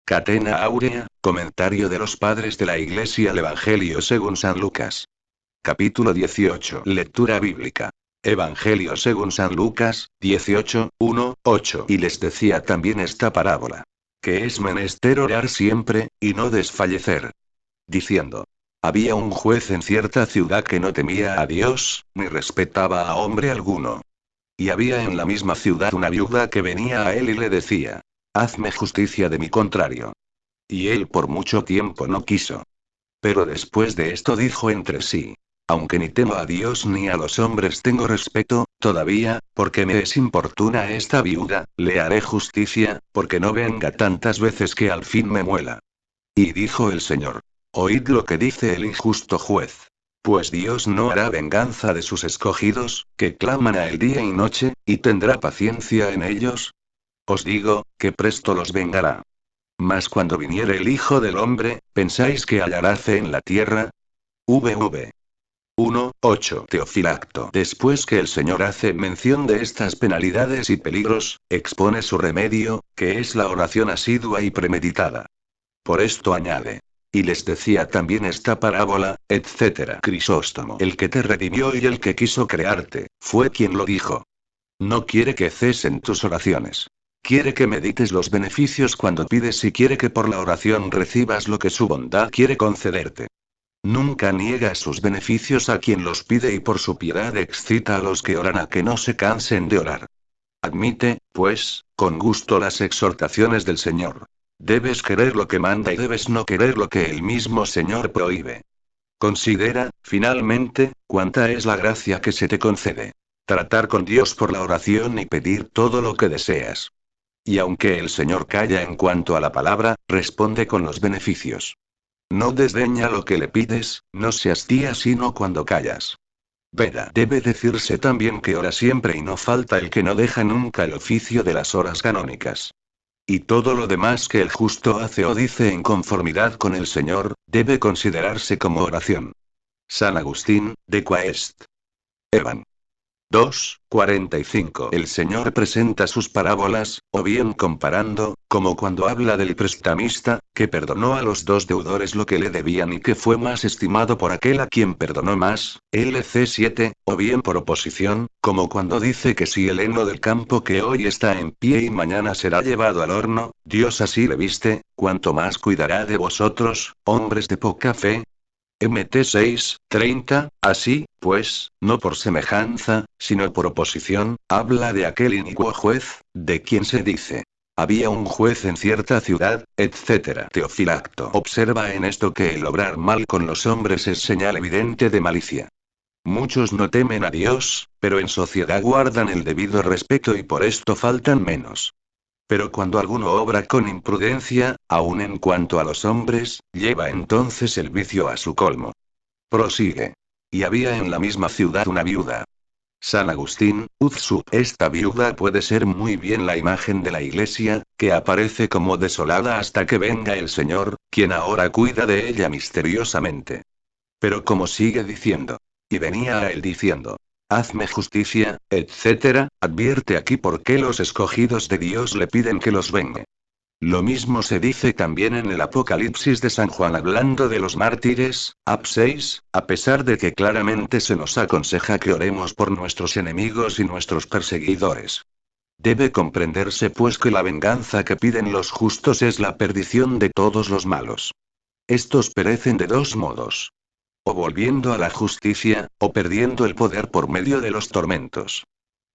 Catena Áurea, comentario de los padres de la Iglesia al Evangelio según San Lucas. Capítulo 18. Lectura bíblica. Evangelio según San Lucas, 18, 1, 8. Y les decía también esta parábola. Que es menester orar siempre, y no desfallecer. Diciendo. Había un juez en cierta ciudad que no temía a Dios, ni respetaba a hombre alguno. Y había en la misma ciudad una viuda que venía a él y le decía. Hazme justicia de mi contrario. Y él por mucho tiempo no quiso. Pero después de esto dijo entre sí. Aunque ni temo a Dios ni a los hombres tengo respeto, todavía, porque me es importuna esta viuda, le haré justicia, porque no venga tantas veces que al fin me muela. Y dijo el Señor. Oíd lo que dice el injusto juez. Pues Dios no hará venganza de sus escogidos, que claman a él día y noche, y tendrá paciencia en ellos. Os digo, que presto los vengará. Mas cuando viniere el Hijo del Hombre, ¿pensáis que hallará fe en la tierra? VV 1:8 Teofilacto. Después que el Señor hace mención de estas penalidades y peligros, expone su remedio, que es la oración asidua y premeditada. Por esto añade. Y les decía también esta parábola, etc. Crisóstomo, el que te redimió y el que quiso crearte, fue quien lo dijo. No quiere que cesen tus oraciones. Quiere que medites los beneficios cuando pides y quiere que por la oración recibas lo que su bondad quiere concederte. Nunca niega sus beneficios a quien los pide y por su piedad excita a los que oran a que no se cansen de orar. Admite, pues, con gusto las exhortaciones del Señor. Debes querer lo que manda y debes no querer lo que el mismo Señor prohíbe. Considera, finalmente, cuánta es la gracia que se te concede. Tratar con Dios por la oración y pedir todo lo que deseas. Y aunque el Señor calla en cuanto a la palabra, responde con los beneficios. No desdeña lo que le pides, no se hastía sino cuando callas. Veda. Debe decirse también que ora siempre y no falta el que no deja nunca el oficio de las horas canónicas. Y todo lo demás que el justo hace o dice en conformidad con el Señor, debe considerarse como oración. San Agustín, de Quaest. Evan. 2:45. El Señor presenta sus parábolas, o bien comparando, como cuando habla del prestamista, que perdonó a los dos deudores lo que le debían y que fue más estimado por aquel a quien perdonó más, LC 7, o bien por oposición, como cuando dice que si el heno del campo que hoy está en pie y mañana será llevado al horno, Dios así le viste, cuanto más cuidará de vosotros, hombres de poca fe. MT 6:30, así, pues, no por semejanza, sino por oposición, habla de aquel inicuo juez, de quien se dice. Había un juez en cierta ciudad, etc. Teofilacto observa en esto que el obrar mal con los hombres es señal evidente de malicia. Muchos no temen a Dios, pero en sociedad guardan el debido respeto y por esto faltan menos. Pero cuando alguno obra con imprudencia, aun en cuanto a los hombres, lleva entonces el vicio a su colmo. Prosigue. Y había en la misma ciudad una viuda. San Agustín, Uzsup. Esta viuda puede ser muy bien la imagen de la iglesia, que aparece como desolada hasta que venga el Señor, quien ahora cuida de ella misteriosamente. Pero como sigue diciendo. Y venía a él diciendo. Hazme justicia, etc., advierte aquí por qué los escogidos de Dios le piden que los vengue. Lo mismo se dice también en el Apocalipsis de San Juan hablando de los mártires, Ap 6, a pesar de que claramente se nos aconseja que oremos por nuestros enemigos y nuestros perseguidores. Debe comprenderse pues que la venganza que piden los justos es la perdición de todos los malos. Estos perecen de dos modos. O volviendo a la justicia, o perdiendo el poder por medio de los tormentos.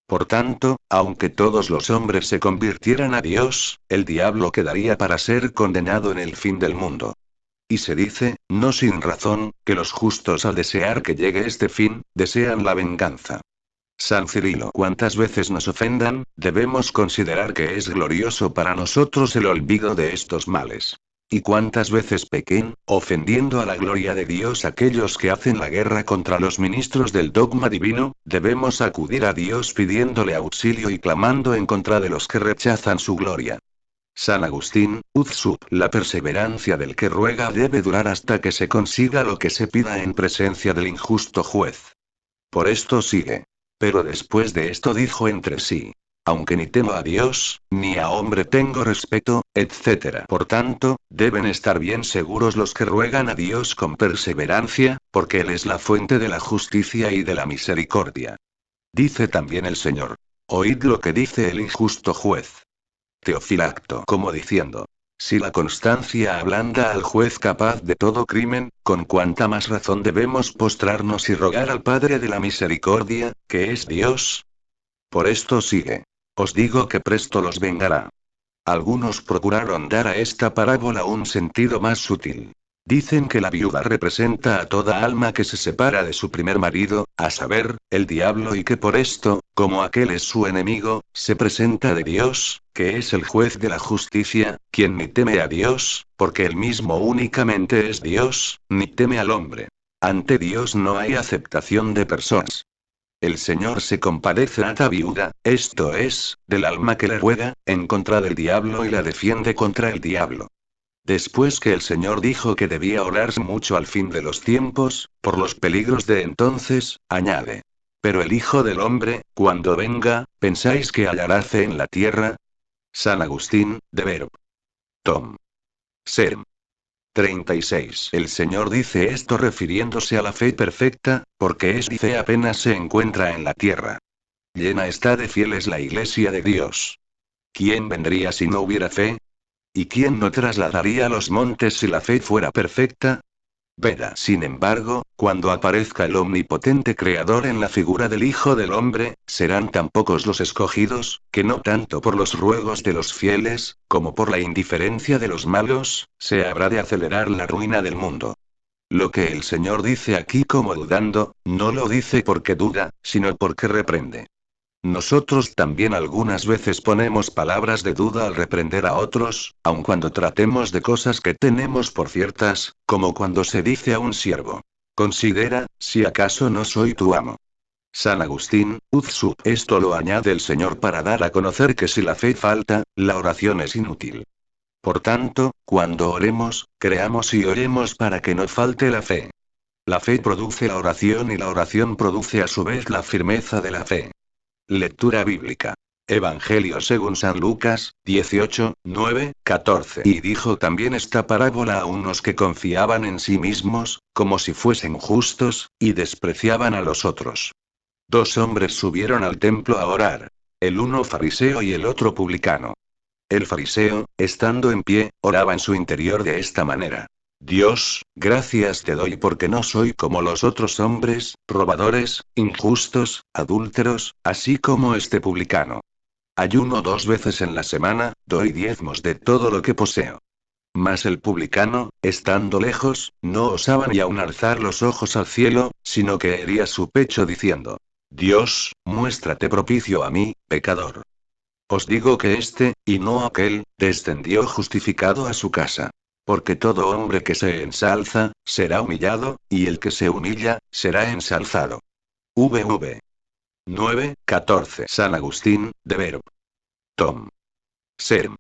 Por tanto, aunque todos los hombres se convirtieran a Dios, el diablo quedaría para ser condenado en el fin del mundo. Y se dice, no sin razón, que los justos al desear que llegue este fin, desean la venganza. San Cirilo. Cuantas veces nos ofendan, debemos considerar que es glorioso para nosotros el olvido de estos males. Y cuántas veces pequen, ofendiendo a la gloria de Dios aquellos que hacen la guerra contra los ministros del dogma divino, debemos acudir a Dios pidiéndole auxilio y clamando en contra de los que rechazan su gloria. San Agustín, Uzsup. La perseverancia del que ruega debe durar hasta que se consiga lo que se pida en presencia del injusto juez. Por esto sigue. Pero después de esto dijo entre sí. aunque ni temo a Dios, ni a hombre tengo respeto, etc. Por tanto, deben estar bien seguros los que ruegan a Dios con perseverancia, porque Él es la fuente de la justicia y de la misericordia. Dice también el Señor. Oíd lo que dice el injusto juez. Teofilacto, como diciendo. Si la constancia ablanda al juez capaz de todo crimen, con cuánta más razón debemos postrarnos y rogar al Padre de la misericordia, que es Dios. Por esto sigue. Os digo que presto los vengará. Algunos procuraron dar a esta parábola un sentido más sutil. Dicen que la viuda representa a toda alma que se separa de su primer marido, a saber, el diablo, y que por esto, como aquel es su enemigo, se presenta de Dios, que es el juez de la justicia, quien ni teme a Dios, porque él mismo únicamente es Dios, ni teme al hombre. Ante Dios no hay aceptación de personas. El Señor se compadece a la viuda, esto es, del alma que le ruega, en contra del diablo y la defiende contra el diablo. Después que el Señor dijo que debía orarse mucho al fin de los tiempos, por los peligros de entonces, añade. Pero el Hijo del Hombre, cuando venga, ¿pensáis que hallará fe en la tierra? San Agustín, de Verb. Tom. Serm. 36. El Señor dice esto refiriéndose a la fe perfecta, porque esta fe apenas se encuentra en la tierra. Llena está de fieles la iglesia de Dios. ¿Quién vendría si no hubiera fe? ¿Y quién no trasladaría los montes si la fe fuera perfecta? Veda. Sin embargo, cuando aparezca el omnipotente Creador en la figura del Hijo del Hombre, serán tan pocos los escogidos, que no tanto por los ruegos de los fieles, como por la indiferencia de los malos, se habrá de acelerar la ruina del mundo. Lo que el Señor dice aquí como dudando, no lo dice porque duda, sino porque reprende. Nosotros también algunas veces ponemos palabras de duda al reprender a otros, aun cuando tratemos de cosas que tenemos por ciertas, como cuando se dice a un siervo. Considera, si acaso no soy tu amo. San Agustín, Uz Sub. Esto lo añade el Señor para dar a conocer que si la fe falta, la oración es inútil. Por tanto, cuando oremos, creamos y oremos para que no falte la fe. La fe produce la oración y la oración produce a su vez la firmeza de la fe. Lectura bíblica. Evangelio según San Lucas, 18, 9, 14. Y dijo también esta parábola a unos que confiaban en sí mismos, como si fuesen justos, y despreciaban a los otros. Dos hombres subieron al templo a orar. El uno fariseo y el otro publicano. El fariseo, estando en pie, oraba en su interior de esta manera. Dios, gracias te doy porque no soy como los otros hombres, robadores, injustos, adúlteros, así como este publicano. Ayuno 2 veces en la semana, doy diezmos de todo lo que poseo. Mas el publicano, estando lejos, no osaba ni aun alzar los ojos al cielo, sino que hería su pecho diciendo, Dios, muéstrate propicio a mí, pecador. Os digo que este, y no aquel, descendió justificado a su casa. Porque todo hombre que se ensalza, será humillado, y el que se humilla, será ensalzado. VV 9, 14. San Agustín, de Verb. Tom. Serm.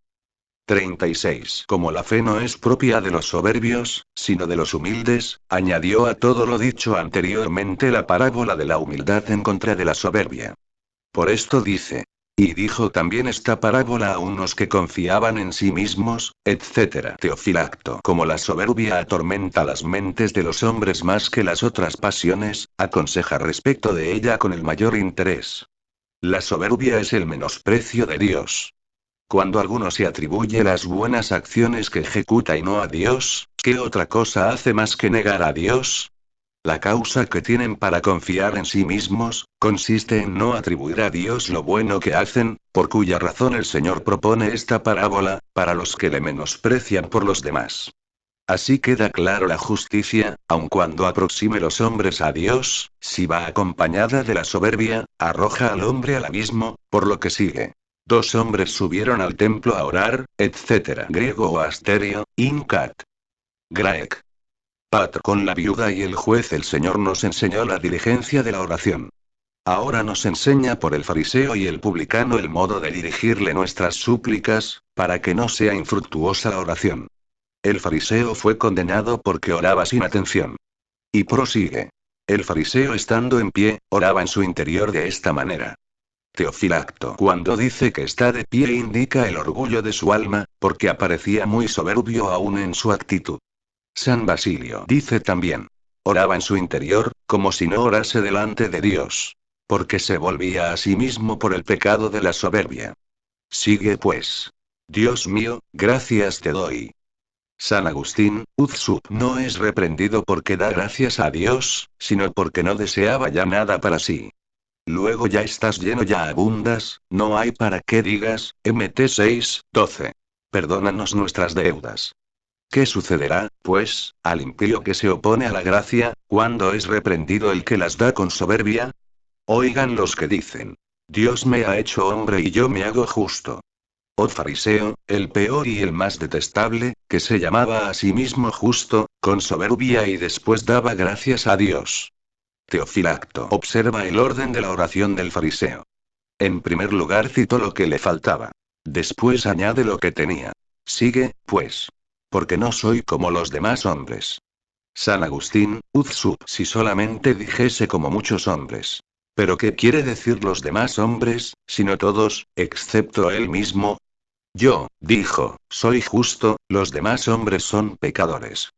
36. Como la fe no es propia de los soberbios, sino de los humildes, añadió a todo lo dicho anteriormente la parábola de la humildad en contra de la soberbia. Por esto dice. Y dijo también esta parábola a unos que confiaban en sí mismos, etc. Teofilacto. Como la soberbia atormenta las mentes de los hombres más que las otras pasiones, aconseja respecto de ella con el mayor interés. La soberbia es el menosprecio de Dios. Cuando alguno se atribuye las buenas acciones que ejecuta y no a Dios, ¿qué otra cosa hace más que negar a Dios? La causa que tienen para confiar en sí mismos, consiste en no atribuir a Dios lo bueno que hacen, por cuya razón el Señor propone esta parábola, para los que le menosprecian por los demás. Así queda claro la justicia, aun cuando aproxime los hombres a Dios, si va acompañada de la soberbia, arroja al hombre al abismo, por lo que sigue. Dos hombres subieron al templo a orar, etc. Griego o asterio, incat. Graec. Patr. Con la viuda y el juez el Señor nos enseñó la diligencia de la oración. Ahora nos enseña por el fariseo y el publicano el modo de dirigirle nuestras súplicas, para que no sea infructuosa la oración. El fariseo fue condenado porque oraba sin atención. Y prosigue. El fariseo estando en pie, oraba en su interior de esta manera. Teofilacto cuando dice que está de pie indica el orgullo de su alma, porque aparecía muy soberbio aún en su actitud. San Basilio dice también. Oraba en su interior, como si no orase delante de Dios. Porque se volvía a sí mismo por el pecado de la soberbia. Sigue pues. Dios mío, gracias te doy. San Agustín, Uzsup no es reprendido porque da gracias a Dios, sino porque no deseaba ya nada para sí. Luego ya estás lleno, ya abundas, no hay para qué digas, Mt 6:12. Perdónanos nuestras deudas. ¿Qué sucederá, pues, al impío que se opone a la gracia, cuando es reprendido el que las da con soberbia? Oigan los que dicen. Dios me ha hecho hombre y yo me hago justo. Oh fariseo, el peor y el más detestable, que se llamaba a sí mismo justo, con soberbia y después daba gracias a Dios. Teofilacto observa el orden de la oración del fariseo. En primer lugar citó lo que le faltaba. Después añade lo que tenía. Sigue, pues. Porque no soy como los demás hombres. San Agustín, Uzsup, si solamente dijese como muchos hombres. Pero ¿qué quiere decir los demás hombres, sino todos, excepto él mismo? Yo, dijo, soy justo, los demás hombres son pecadores.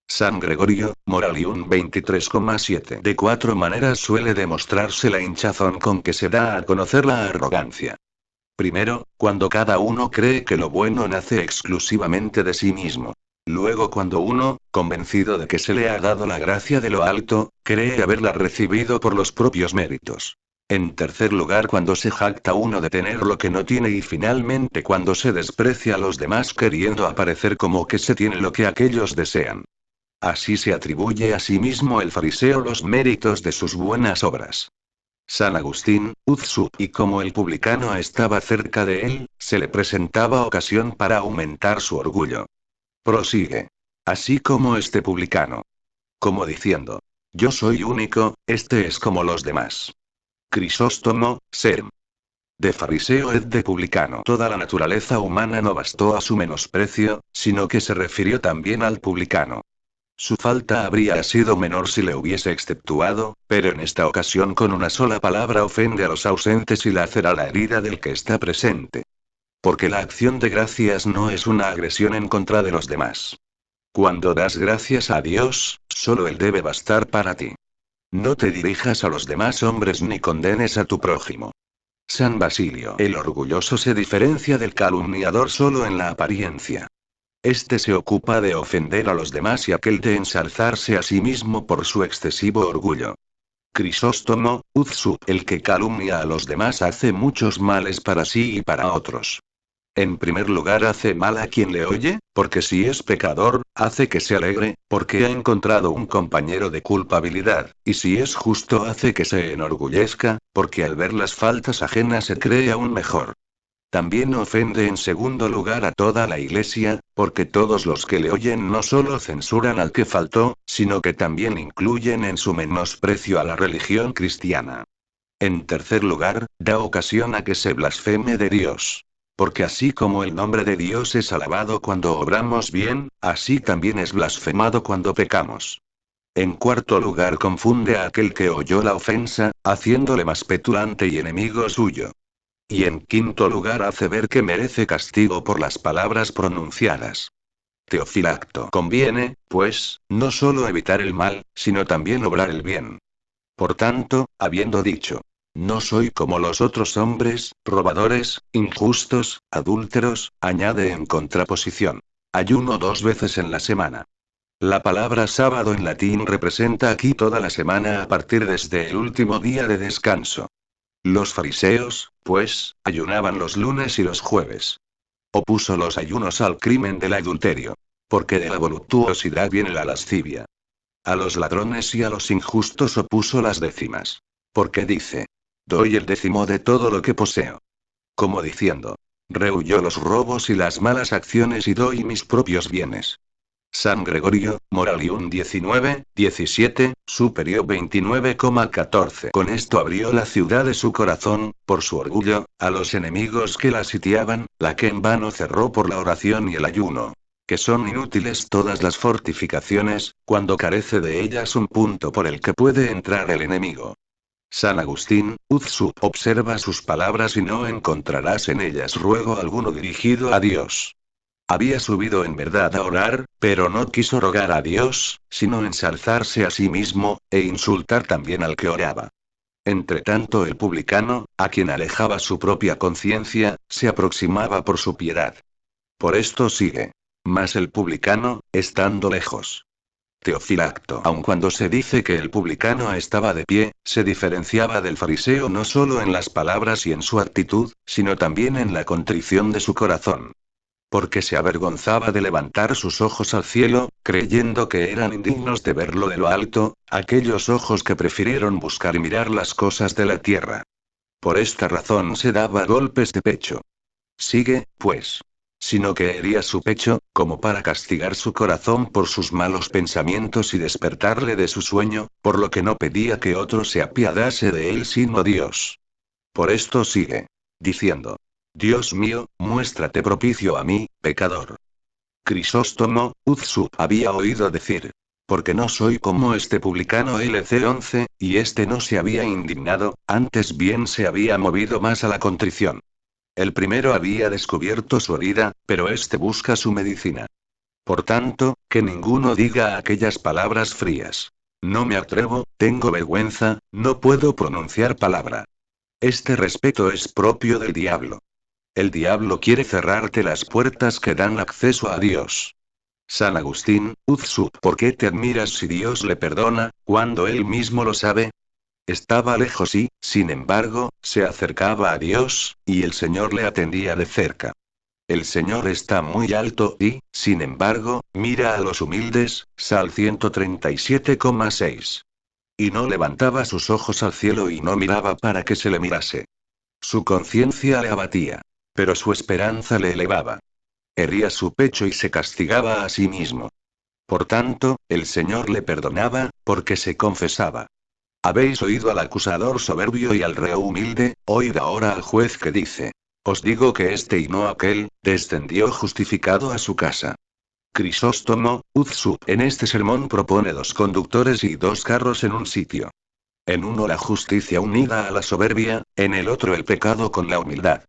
San Gregorio, Moralium 23,7. De cuatro maneras suele demostrarse la hinchazón con que se da a conocer la arrogancia. Primero, cuando cada uno cree que lo bueno nace exclusivamente de sí mismo. Luego cuando uno, convencido de que se le ha dado la gracia de lo alto, cree haberla recibido por los propios méritos. En tercer lugar cuando se jacta uno de tener lo que no tiene y finalmente cuando se desprecia a los demás queriendo aparecer como que se tiene lo que aquellos desean. Así se atribuye a sí mismo el fariseo los méritos de sus buenas obras. San Agustín, Uzsup, y como el publicano estaba cerca de él, se le presentaba ocasión para aumentar su orgullo. Prosigue. Así como este publicano. Como diciendo. Yo soy único, este es como los demás. Crisóstomo, Serm. De fariseo et de publicano. Toda la naturaleza humana no bastó a su menosprecio, sino que se refirió también al publicano. Su falta habría sido menor si le hubiese exceptuado, pero en esta ocasión con una sola palabra ofende a los ausentes y lacera la herida del que está presente. Porque la acción de gracias no es una agresión en contra de los demás. Cuando das gracias a Dios, solo Él debe bastar para ti. No te dirijas a los demás hombres ni condenes a tu prójimo. San Basilio. El orgulloso se diferencia del calumniador solo en la apariencia. Este se ocupa de ofender a los demás y aquel de ensalzarse a sí mismo por su excesivo orgullo. Crisóstomo, Uzsup. El que calumnia a los demás hace muchos males para sí y para otros. En primer lugar hace mal a quien le oye, porque si es pecador, hace que se alegre, porque ha encontrado un compañero de culpabilidad, y si es justo hace que se enorgullezca, porque al ver las faltas ajenas se cree aún mejor. También ofende en segundo lugar a toda la Iglesia, porque todos los que le oyen no solo censuran al que faltó, sino que también incluyen en su menosprecio a la religión cristiana. En tercer lugar, da ocasión a que se blasfeme de Dios. Porque así como el nombre de Dios es alabado cuando obramos bien, así también es blasfemado cuando pecamos. En cuarto lugar confunde a aquel que oyó la ofensa, haciéndole más petulante y enemigo suyo. Y en quinto lugar hace ver que merece castigo por las palabras pronunciadas. Teofilacto. Conviene, pues, no solo evitar el mal, sino también obrar el bien. Por tanto, habiendo dicho, no soy como los otros hombres, robadores, injustos, adúlteros, añade en contraposición. Ayuno 2 veces en la semana. La palabra sábado en latín representa aquí toda la semana a partir desde el último día de descanso. Los fariseos, pues, ayunaban los lunes y los jueves. Opuso los ayunos al crimen del adulterio. Porque de la voluptuosidad viene la lascivia. A los ladrones y a los injustos opuso las décimas. Porque dice, doy el décimo de todo lo que poseo. Como diciendo, rehuyó los robos y las malas acciones y doy mis propios bienes. San Gregorio, Moralium 19:17, Superior 29,14. Con esto abrió la ciudad de su corazón, por su orgullo, a los enemigos que la sitiaban, la que en vano cerró por la oración y el ayuno. Que son inútiles todas las fortificaciones, cuando carece de ellas un punto por el que puede entrar el enemigo. San Agustín, Uzsup observa sus palabras y no encontrarás en ellas ruego alguno dirigido a Dios. Había subido en verdad a orar, pero no quiso rogar a Dios, sino ensalzarse a sí mismo, e insultar también al que oraba. Entretanto el publicano, a quien alejaba su propia conciencia, se aproximaba por su piedad. Por esto sigue. Mas el publicano, estando lejos. Teofilacto. Aun cuando se dice que el publicano estaba de pie, se diferenciaba del fariseo no solo en las palabras y en su actitud, sino también en la contrición de su corazón. Porque se avergonzaba de levantar sus ojos al cielo, creyendo que eran indignos de verlo de lo alto, aquellos ojos que prefirieron buscar y mirar las cosas de la tierra. Por esta razón se daba golpes de pecho. Sigue, pues. Sino que hería su pecho, como para castigar su corazón por sus malos pensamientos y despertarle de su sueño, por lo que no pedía que otro se apiadase de él sino Dios. Por esto sigue. Diciendo. Dios mío, muéstrate propicio a mí, pecador. Crisóstomo, Uzsup había oído decir. Porque no soy como este publicano LC11, y este no se había indignado, antes bien se había movido más a la contrición. El primero había descubierto su herida, pero este busca su medicina. Por tanto, que ninguno diga aquellas palabras frías. No me atrevo, tengo vergüenza, no puedo pronunciar palabra. Este respeto es propio del diablo. El diablo quiere cerrarte las puertas que dan acceso a Dios. San Agustín, Uzsup, ¿por qué te admiras si Dios le perdona, cuando él mismo lo sabe? Estaba lejos y, sin embargo, se acercaba a Dios, y el Señor le atendía de cerca. El Señor está muy alto y, sin embargo, mira a los humildes, Sal 137,6. Y no levantaba sus ojos al cielo y no miraba para que se le mirase. Su conciencia le abatía. Pero su esperanza le elevaba. Hería su pecho y se castigaba a sí mismo. Por tanto, el Señor le perdonaba, porque se confesaba. Habéis oído al acusador soberbio y al reo humilde, oíd ahora al juez que dice. Os digo que este y no aquel, descendió justificado a su casa. Crisóstomo, Uzsup en este sermón propone dos conductores y dos carros en un sitio. En uno la justicia unida a la soberbia, en el otro el pecado con la humildad.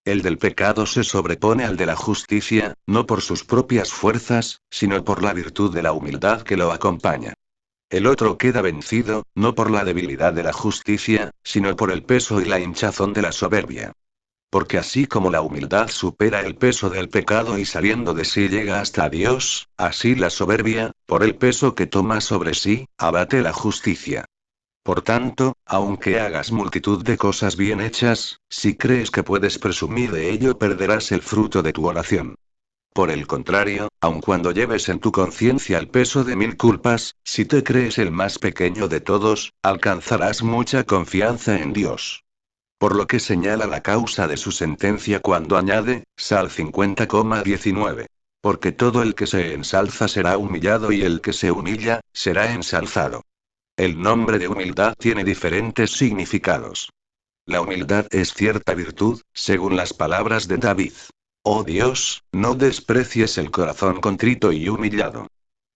El del pecado se sobrepone al de la justicia, no por sus propias fuerzas, sino por la virtud de la humildad que lo acompaña. El otro queda vencido, no por la debilidad de la justicia, sino por el peso y la hinchazón de la soberbia. Porque así como la humildad supera el peso del pecado y saliendo de sí llega hasta Dios, así la soberbia, por el peso que toma sobre sí, abate la justicia. Por tanto, aunque hagas multitud de cosas bien hechas, si crees que puedes presumir de ello perderás el fruto de tu oración. Por el contrario, aun cuando lleves en tu conciencia el peso de 1000 culpas, si te crees el más pequeño de todos, alcanzarás mucha confianza en Dios. Por lo que señala la causa de su sentencia cuando añade, Sal 50,19. Porque todo el que se ensalza será humillado y el que se humilla, será ensalzado. El nombre de humildad tiene diferentes significados. La humildad es cierta virtud, según las palabras de David. Oh Dios, no desprecies el corazón contrito y humillado.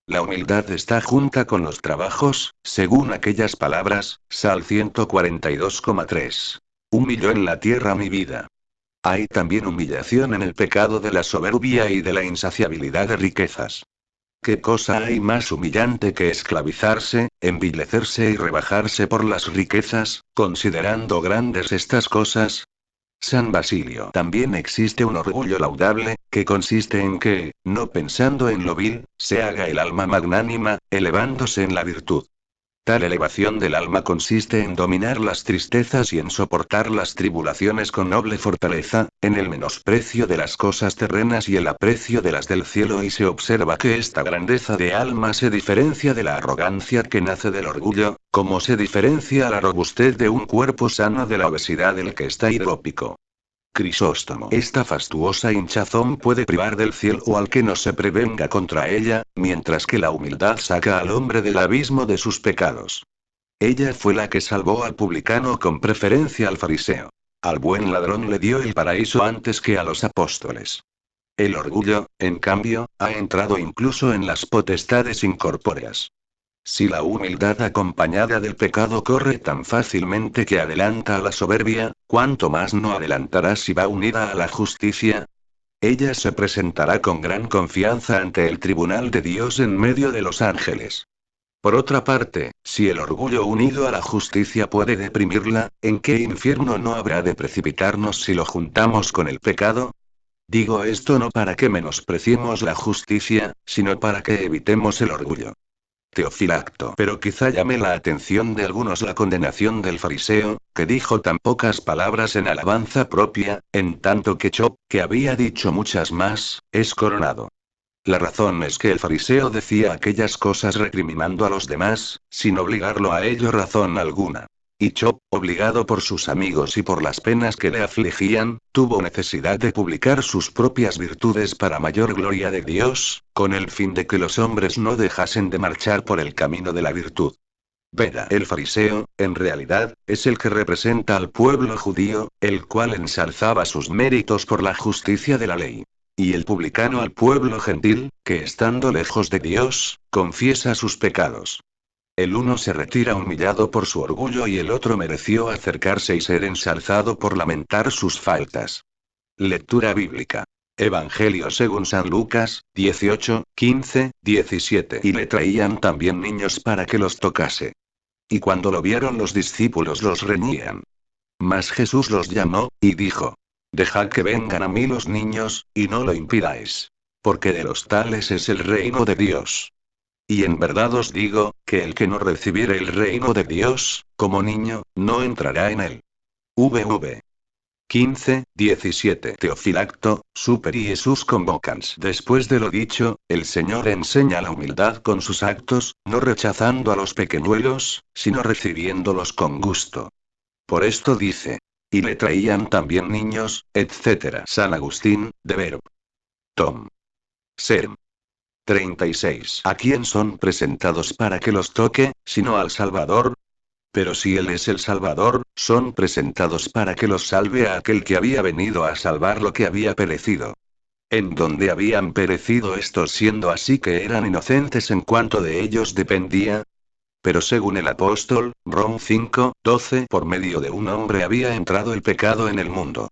La humildad está junta con los trabajos, según aquellas palabras, Sal 142,3. Humilló en la tierra mi vida. Hay también humillación en el pecado de la soberbia y de la insaciabilidad de riquezas. ¿Qué cosa hay más humillante que esclavizarse, envilecerse y rebajarse por las riquezas, considerando grandes estas cosas? San Basilio. También existe un orgullo laudable, que consiste en que, no pensando en lo vil, se haga el alma magnánima, elevándose en la virtud. Tal elevación del alma consiste en dominar las tristezas y en soportar las tribulaciones con noble fortaleza, en el menosprecio de las cosas terrenas y el aprecio de las del cielo, y se observa que esta grandeza de alma se diferencia de la arrogancia que nace del orgullo, como se diferencia la robustez de un cuerpo sano de la obesidad del que está hidrópico. Crisóstomo. Esta fastuosa hinchazón puede privar del cielo al que no se prevenga contra ella, mientras que la humildad saca al hombre del abismo de sus pecados. Ella fue la que salvó al publicano con preferencia al fariseo. Al buen ladrón le dio el paraíso antes que a los apóstoles. El orgullo, en cambio, ha entrado incluso en las potestades incorpóreas. Si la humildad acompañada del pecado corre tan fácilmente que adelanta a la soberbia, ¿cuánto más no adelantará si va unida a la justicia? Ella se presentará con gran confianza ante el tribunal de Dios en medio de los ángeles. Por otra parte, si el orgullo unido a la justicia puede deprimirla, ¿en qué infierno no habrá de precipitarnos si lo juntamos con el pecado? Digo esto no para que menospreciemos la justicia, sino para que evitemos el orgullo. Teofilacto. Pero quizá llame la atención de algunos la condenación del fariseo, que dijo tan pocas palabras en alabanza propia, en tanto que Chop, que había dicho muchas más, es coronado. La razón es que el fariseo decía aquellas cosas recriminando a los demás, sin obligarlo a ello razón alguna. Y Chop, obligado por sus amigos y por las penas que le afligían, tuvo necesidad de publicar sus propias virtudes para mayor gloria de Dios, con el fin de que los hombres no dejasen de marchar por el camino de la virtud. Beda, el fariseo, en realidad, es el que representa al pueblo judío, el cual ensalzaba sus méritos por la justicia de la ley. Y el publicano al pueblo gentil, que estando lejos de Dios, confiesa sus pecados. El uno se retira humillado por su orgullo y el otro mereció acercarse y ser ensalzado por lamentar sus faltas. Lectura bíblica. Evangelio según San Lucas, 18, 15, 17. Y le traían también niños para que los tocase. Y cuando lo vieron los discípulos los reñían. Mas Jesús los llamó, y dijo: Dejad que vengan a mí los niños, y no lo impidáis. Porque de los tales es el reino de Dios. Y en verdad os digo, que el que no recibiere el reino de Dios, como niño, no entrará en él. VV 15, 17. Teofilacto, super y Jesús convocans. Después de lo dicho, el Señor enseña la humildad con sus actos, no rechazando a los pequeñuelos, sino recibiéndolos con gusto. Por esto dice: y le traían también niños, etc. San Agustín, de Verb. Tom. Serm. 36. ¿A quién son presentados para que los toque, sino al Salvador? Pero si Él es el Salvador, son presentados para que los salve a aquel que había venido a salvar lo que había perecido. ¿En dónde habían perecido estos siendo así que eran inocentes en cuanto de ellos dependía? Pero según el apóstol, Rom 5, 12, por medio de un hombre había entrado el pecado en el mundo.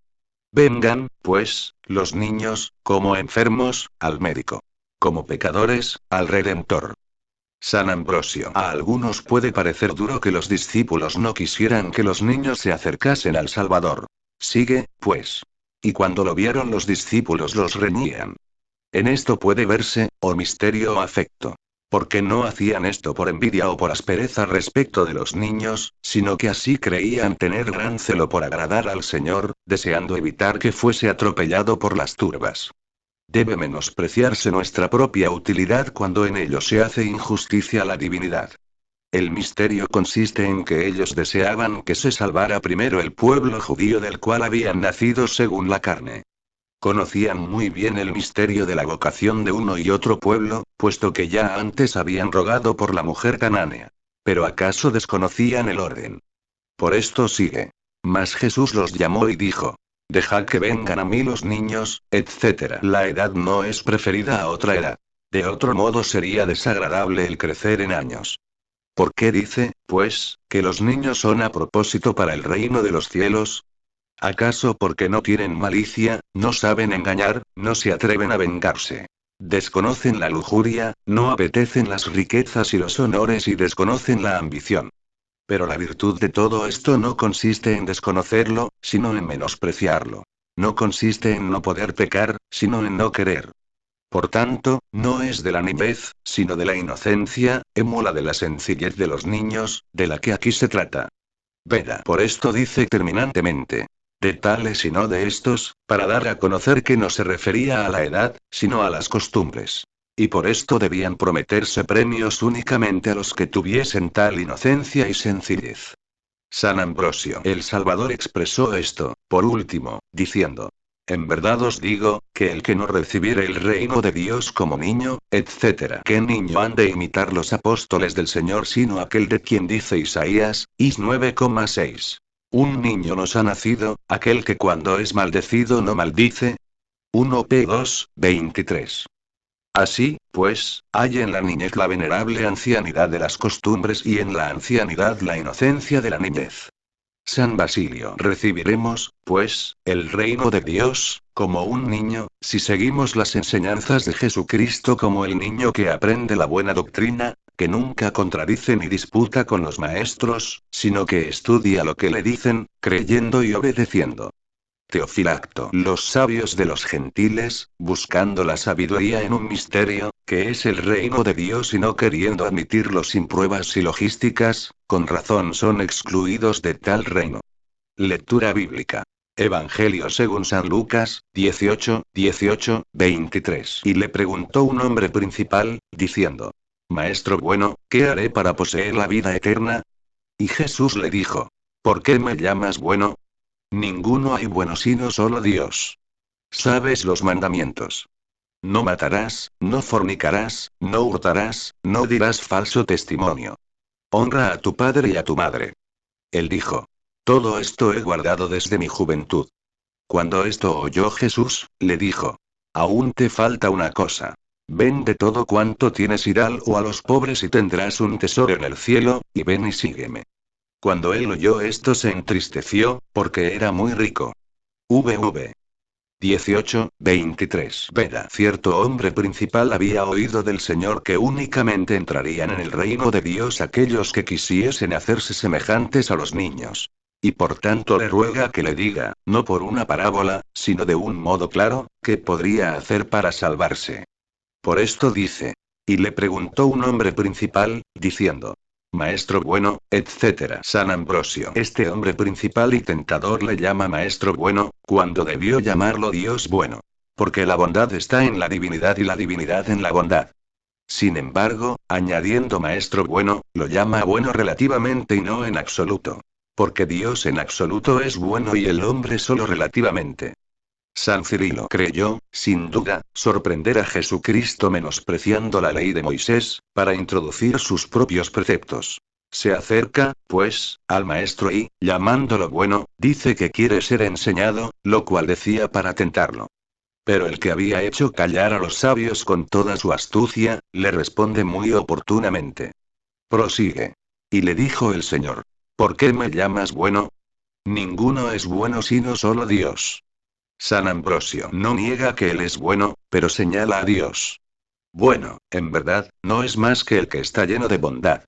Vengan, pues, los niños, como enfermos, al médico. Como pecadores, al Redentor. San Ambrosio. A algunos puede parecer duro que los discípulos no quisieran que los niños se acercasen al Salvador. Sigue, pues. Y cuando lo vieron los discípulos los reñían. En esto puede verse, o misterio o afecto. Porque no hacían esto por envidia o por aspereza respecto de los niños, sino que así creían tener gran celo por agradar al Señor, deseando evitar que fuese atropellado por las turbas. Debe menospreciarse nuestra propia utilidad cuando en ello se hace injusticia a la divinidad. El misterio consiste en que ellos deseaban que se salvara primero el pueblo judío del cual habían nacido según la carne. Conocían muy bien el misterio de la vocación de uno y otro pueblo, puesto que ya antes habían rogado por la mujer canánea. Pero ¿acaso desconocían el orden? Por esto sigue. Mas Jesús los llamó y dijo: Dejad que vengan a mí los niños, etc. La edad no es preferida a otra edad. De otro modo sería desagradable el crecer en años. ¿Por qué dice, pues, que los niños son a propósito para el reino de los cielos? ¿Acaso porque no tienen malicia, no saben engañar, no se atreven a vengarse? Desconocen la lujuria, no apetecen las riquezas y los honores y desconocen la ambición. Pero la virtud de todo esto no consiste en desconocerlo, sino en menospreciarlo. No consiste en no poder pecar, sino en no querer. Por tanto, no es de la niñez, sino de la inocencia, émula de la sencillez de los niños, de la que aquí se trata. Veda. Por esto dice terminantemente: de tales y no de estos, para dar a conocer que no se refería a la edad, sino a las costumbres. Y por esto debían prometerse premios únicamente a los que tuviesen tal inocencia y sencillez. San Ambrosio el Salvador expresó esto, por último, diciendo: en verdad os digo, que el que no recibiere el reino de Dios como niño, etc. ¿Qué niño han de imitar los apóstoles del Señor sino aquel de quien dice Isaías, Is 9,6? Un niño nos ha nacido, aquel que cuando es maldecido no maldice. 1 P 2, 23. Así, pues, hay en la niñez la venerable ancianidad de las costumbres y en la ancianidad la inocencia de la niñez. San Basilio. Recibiremos, pues, el reino de Dios, como un niño, si seguimos las enseñanzas de Jesucristo como el niño que aprende la buena doctrina, que nunca contradice ni disputa con los maestros, sino que estudia lo que le dicen, creyendo y obedeciendo. Teofilacto. Los sabios de los gentiles, buscando la sabiduría en un misterio, que es el reino de Dios y no queriendo admitirlo sin pruebas silogísticas, con razón son excluidos de tal reino. Lectura bíblica. Evangelio según San Lucas, 18, 23. Y le preguntó un hombre principal, diciendo: Maestro bueno, ¿qué haré para poseer la vida eterna? Y Jesús le dijo: ¿Por qué me llamas bueno? Ninguno hay bueno sino solo Dios. ¿Sabes los mandamientos? No matarás, no fornicarás, no hurtarás, no dirás falso testimonio. Honra a tu padre y a tu madre. Él dijo: Todo esto he guardado desde mi juventud. Cuando esto oyó Jesús, le dijo: Aún te falta una cosa. Vende todo cuanto tienes y dalo a los pobres y tendrás un tesoro en el cielo, y ven y sígueme. Cuando él oyó esto se entristeció, porque era muy rico. VV 18, 23. Veda. Cierto hombre principal había oído del Señor que únicamente entrarían en el reino de Dios aquellos que quisiesen hacerse semejantes a los niños. Y por tanto le ruega que le diga, no por una parábola, sino de un modo claro, qué podría hacer para salvarse. Por esto dice. Y le preguntó un hombre principal, diciendo: Maestro bueno, etc. San Ambrosio. Este hombre principal y tentador le llama Maestro bueno, cuando debió llamarlo Dios bueno. Porque la bondad está en la divinidad y la divinidad en la bondad. Sin embargo, añadiendo Maestro bueno, lo llama bueno relativamente y no en absoluto. Porque Dios en absoluto es bueno y el hombre solo relativamente. San Cirilo creyó, sin duda, sorprender a Jesucristo menospreciando la ley de Moisés, para introducir sus propios preceptos. Se acerca, pues, al maestro y, llamándolo bueno, dice que quiere ser enseñado, lo cual decía para tentarlo. Pero el que había hecho callar a los sabios con toda su astucia, le responde muy oportunamente. Prosigue. Y le dijo el Señor: ¿Por qué me llamas bueno? Ninguno es bueno sino solo Dios. San Ambrosio no niega que él es bueno, pero señala a Dios. Bueno, en verdad, no es más que el que está lleno de bondad.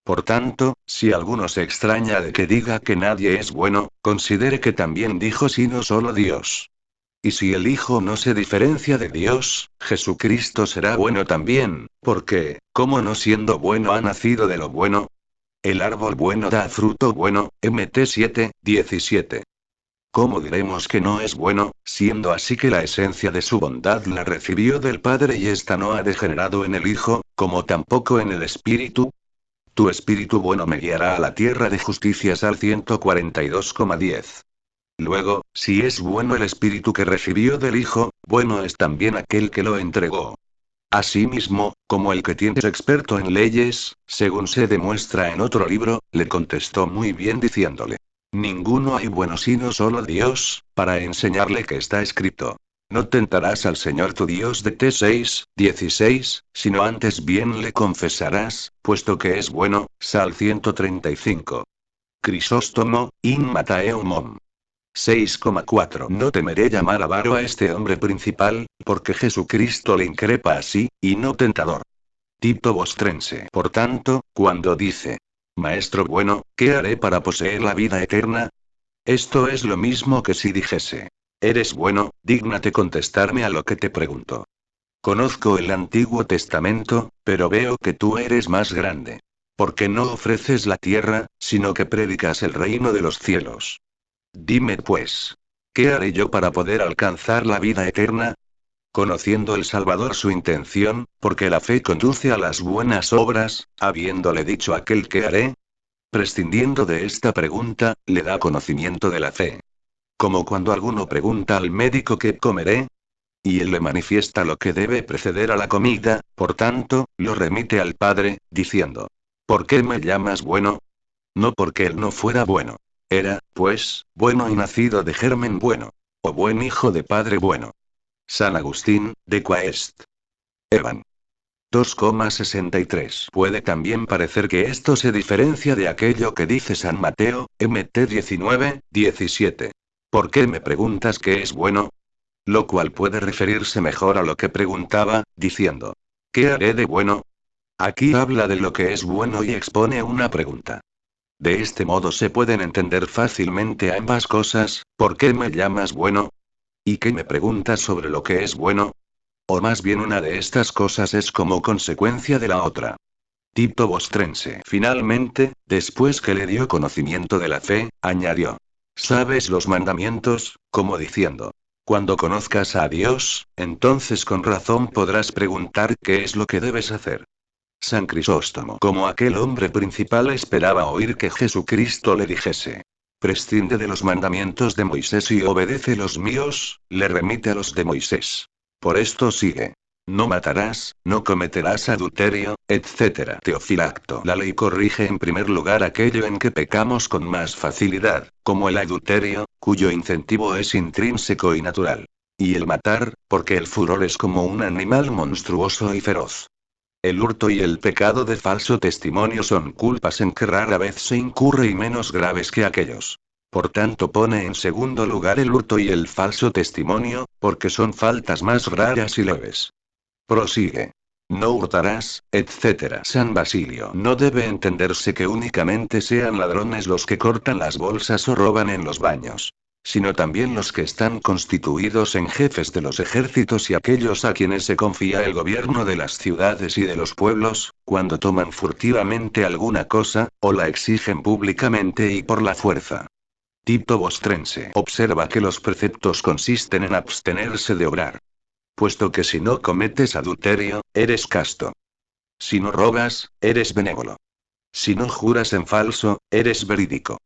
Por tanto, si alguno se extraña de que diga que nadie es bueno, considere que también dijo sino solo Dios. Y si el Hijo no se diferencia de Dios, Jesucristo será bueno también, porque, ¿cómo no siendo bueno ha nacido de lo bueno? El árbol bueno da fruto bueno, Mt 7, 17. ¿Cómo diremos que no es bueno, siendo así que la esencia de su bondad la recibió del Padre y ésta no ha degenerado en el Hijo, como tampoco en el Espíritu? Tu Espíritu bueno me guiará a la tierra de justicia. Sal 142,10. Luego, si es bueno el Espíritu que recibió del Hijo, bueno es también aquel que lo entregó. Asimismo, como el que tiene es experto en leyes, según se demuestra en otro libro, le contestó muy bien diciéndole: Ninguno hay bueno sino solo Dios, para enseñarle que está escrito: No tentarás al Señor tu Dios. de T6, 16, sino antes bien le confesarás, puesto que es bueno. Sal 135. Crisóstomo, In Mattheum 6,4. No temeré llamar avaro a este hombre principal, porque Jesucristo le increpa así, y no tentador. Tito Bostrense. Por tanto, cuando dice: Maestro bueno, ¿qué haré para poseer la vida eterna? Esto es lo mismo que si dijese: Eres bueno, dígnate contestarme a lo que te pregunto. Conozco el Antiguo Testamento, pero veo que tú eres más grande. Porque no ofreces la tierra, sino que predicas el reino de los cielos. Dime pues, ¿qué haré yo para poder alcanzar la vida eterna? Conociendo el Salvador su intención, porque la fe conduce a las buenas obras, habiéndole dicho aquel que haré, prescindiendo de esta pregunta, le da conocimiento de la fe. Como cuando alguno pregunta al médico qué comeré, y él le manifiesta lo que debe preceder a la comida, por tanto, lo remite al Padre, diciendo: ¿Por qué me llamas bueno? No porque él no fuera bueno. Era, pues, bueno y nacido de germen bueno. O buen hijo de padre bueno. San Agustín, de Quaest. Evan. 2,63. Puede también parecer que esto se diferencia de aquello que dice San Mateo, Mt 19:17. ¿Por qué me preguntas qué es bueno? Lo cual puede referirse mejor a lo que preguntaba, diciendo: ¿qué haré de bueno? Aquí habla de lo que es bueno y expone una pregunta. De este modo se pueden entender fácilmente ambas cosas. ¿Por qué me llamas bueno? ¿Y qué me preguntas sobre lo que es bueno? O más bien una de estas cosas es como consecuencia de la otra. Tito Bostrense. Finalmente, después que le dio conocimiento de la fe, añadió: ¿sabes los mandamientos? Como diciendo: cuando conozcas a Dios, entonces con razón podrás preguntar qué es lo que debes hacer. San Crisóstomo, como aquel hombre principal, esperaba oír que Jesucristo le dijese: prescinde de los mandamientos de Moisés y obedece los míos, le remite a los de Moisés. Por esto sigue: no matarás, no cometerás adulterio, etc. Teofilacto. La ley corrige en primer lugar aquello en que pecamos con más facilidad, como el adulterio, cuyo incentivo es intrínseco y natural. Y el matar, porque el furor es como un animal monstruoso y feroz. El hurto y el pecado de falso testimonio son culpas en que rara vez se incurre y menos graves que aquellos. Por tanto pone en segundo lugar el hurto y el falso testimonio, porque son faltas más raras y leves. Prosigue: no hurtarás, etc. San Basilio. No debe entenderse que únicamente sean ladrones los que cortan las bolsas o roban en los baños, sino también los que están constituidos en jefes de los ejércitos y aquellos a quienes se confía el gobierno de las ciudades y de los pueblos, cuando toman furtivamente alguna cosa, o la exigen públicamente y por la fuerza. Tito Bostrense. Observa que los preceptos consisten en abstenerse de obrar. Puesto que si no cometes adulterio, eres casto. Si no robas, eres benévolo. Si no juras en falso, eres verídico.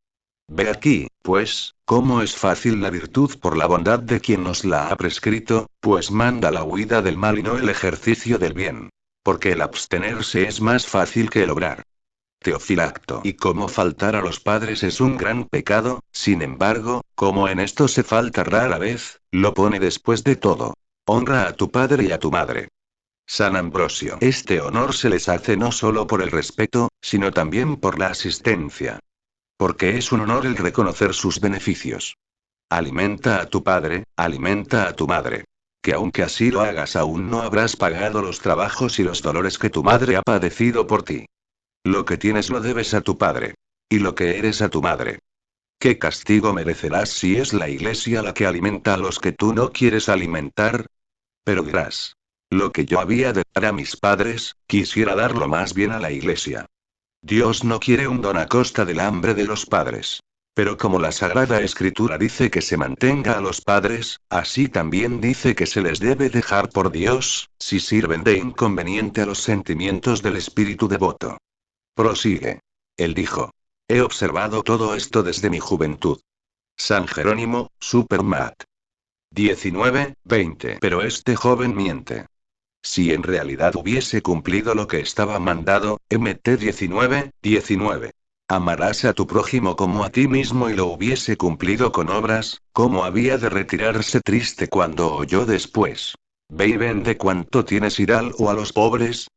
Ve aquí, pues, cómo es fácil la virtud por la bondad de quien nos la ha prescrito, pues manda la huida del mal y no el ejercicio del bien. Porque el abstenerse es más fácil que el obrar. Teofilacto. Y como faltar a los padres es un gran pecado, sin embargo, como en esto se falta rara vez, lo pone después de todo: honra a tu padre y a tu madre. San Ambrosio. Este honor se les hace no solo por el respeto, sino también por la asistencia. Porque es un honor el reconocer sus beneficios. Alimenta a tu padre, alimenta a tu madre. Que aunque así lo hagas, aún no habrás pagado los trabajos y los dolores que tu madre ha padecido por ti. Lo que tienes lo debes a tu padre. Y lo que eres a tu madre. ¿Qué castigo merecerás si es la iglesia la que alimenta a los que tú no quieres alimentar? Pero dirás: lo que yo había de dar a mis padres, quisiera darlo más bien a la iglesia. Dios no quiere un don a costa del hambre de los padres. Pero como la Sagrada Escritura dice que se mantenga a los padres, así también dice que se les debe dejar por Dios, si sirven de inconveniente a los sentimientos del espíritu devoto. Prosigue. Él dijo: he observado todo esto desde mi juventud. San Jerónimo, Supermat. 19:20. Pero este joven miente. Si en realidad hubiese cumplido lo que estaba mandado, Mt 19:19. Amarás a tu prójimo como a ti mismo, y lo hubiese cumplido con obras, ¿cómo había de retirarse triste cuando oyó después: ve y vende cuanto tienes y dalo a los pobres?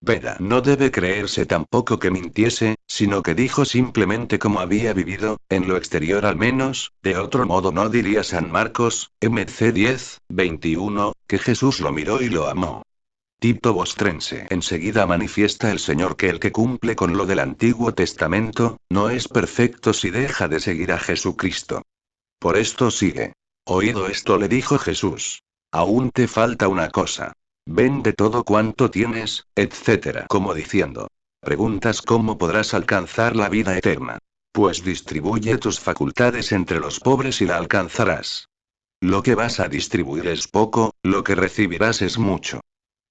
Veda. No debe creerse tampoco que mintiese, sino que dijo simplemente cómo había vivido, en lo exterior al menos. De otro modo no diría San Marcos, Mc 10:21, que Jesús lo miró y lo amó. Tito Bostrense. Enseguida manifiesta el Señor que el que cumple con lo del Antiguo Testamento, no es perfecto si deja de seguir a Jesucristo. Por esto sigue. Oído esto, le dijo Jesús: aún te falta una cosa. Vende todo cuanto tienes, etc. Como diciendo: preguntas cómo podrás alcanzar la vida eterna. Pues distribuye tus facultades entre los pobres y la alcanzarás. Lo que vas a distribuir es poco, lo que recibirás es mucho.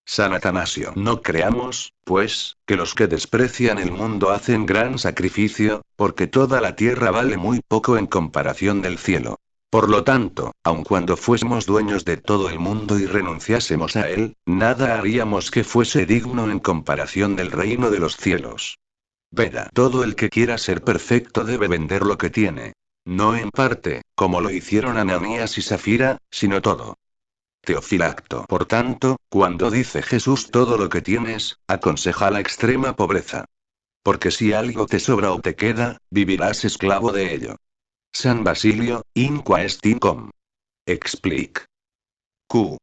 San Atanasio. No creamos, pues, que los que desprecian el mundo hacen gran sacrificio, porque toda la tierra vale muy poco en comparación del cielo. Por lo tanto, aun cuando fuésemos dueños de todo el mundo y renunciásemos a él, nada haríamos que fuese digno en comparación del reino de los cielos. Veda. Todo el que quiera ser perfecto debe vender lo que tiene. No en parte, como lo hicieron Ananías y Safira, sino todo. Teofilacto. Por tanto, cuando dice Jesús todo lo que tienes, aconseja la extrema pobreza. Porque si algo te sobra o te queda, vivirás esclavo de ello. San Basilio, Inqua est incom. Explic. Q.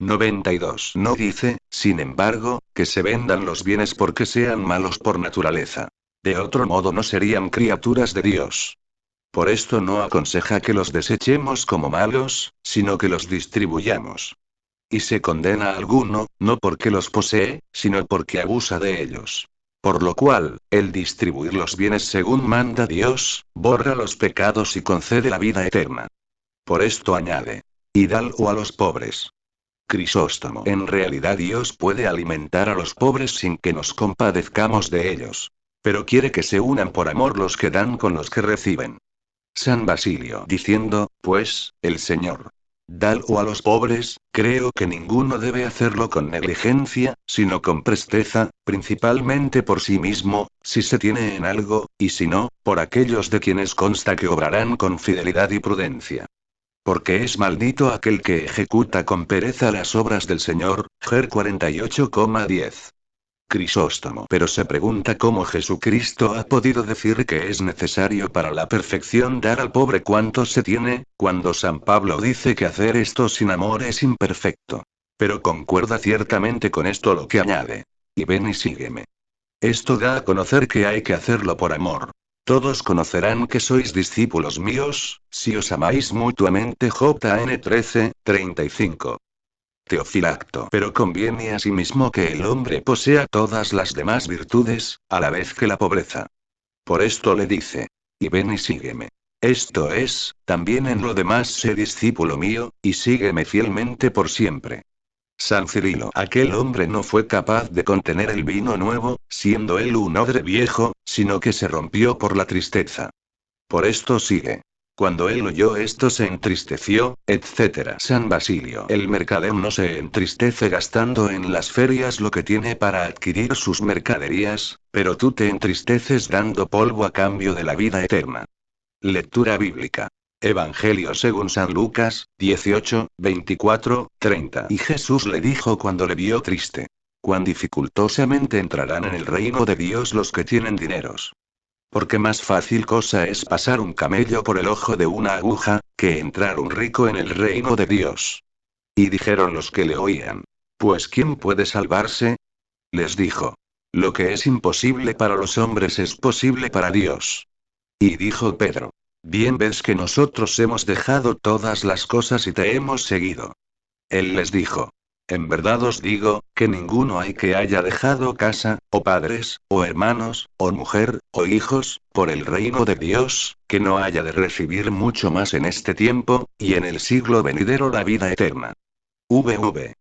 92. No dice, sin embargo, que se vendan los bienes porque sean malos por naturaleza. De otro modo no serían criaturas de Dios. Por esto no aconseja que los desechemos como malos, sino que los distribuyamos. Y se condena a alguno, no porque los posee, sino porque abusa de ellos. Por lo cual, el distribuir los bienes según manda Dios, borra los pecados y concede la vida eterna. Por esto añade. Y dalo a los pobres. Crisóstomo. En realidad Dios puede alimentar a los pobres sin que nos compadezcamos de ellos. Pero quiere que se unan por amor los que dan con los que reciben. San Basilio. Diciendo, pues, el Señor. Dalo a los pobres, creo que ninguno debe hacerlo con negligencia, sino con presteza, principalmente por sí mismo, si se tiene en algo, y si no, por aquellos de quienes consta que obrarán con fidelidad y prudencia. Porque es maldito aquel que ejecuta con pereza las obras del Señor. Ger 48,10. Crisóstomo. Pero se pregunta cómo Jesucristo ha podido decir que es necesario para la perfección dar al pobre cuanto se tiene, cuando San Pablo dice que hacer esto sin amor es imperfecto. Pero concuerda ciertamente con esto lo que añade. Y ven y sígueme. Esto da a conocer que hay que hacerlo por amor. Todos conocerán que sois discípulos míos, si os amáis mutuamente. JN 13:35. Teofilacto. Pero conviene asimismo que el hombre posea todas las demás virtudes, a la vez que la pobreza. Por esto le dice. Y ven y sígueme. Esto es, también en lo demás sé discípulo mío, y sígueme fielmente por siempre. San Cirilo. Aquel hombre no fue capaz de contener el vino nuevo, siendo él un odre viejo, sino que se rompió por la tristeza. Por esto sigue. Cuando él oyó esto se entristeció, etc. San Basilio. El mercader no se entristece gastando en las ferias lo que tiene para adquirir sus mercaderías, pero tú te entristeces dando polvo a cambio de la vida eterna. Lectura bíblica. Evangelio según San Lucas, 18, 24, 30. Y Jesús le dijo cuando le vio triste. Cuán dificultosamente entrarán en el reino de Dios los que tienen dineros. Porque más fácil cosa es pasar un camello por el ojo de una aguja, que entrar un rico en el reino de Dios. Y dijeron los que le oían. Pues ¿quién puede salvarse? Les dijo. Lo que es imposible para los hombres es posible para Dios. Y dijo Pedro. Bien ves que nosotros hemos dejado todas las cosas y te hemos seguido. Él les dijo. En verdad os digo, que ninguno hay que haya dejado casa, o padres, o hermanos, o mujer, o hijos, por el reino de Dios, que no haya de recibir mucho más en este tiempo, y en el siglo venidero la vida eterna. VV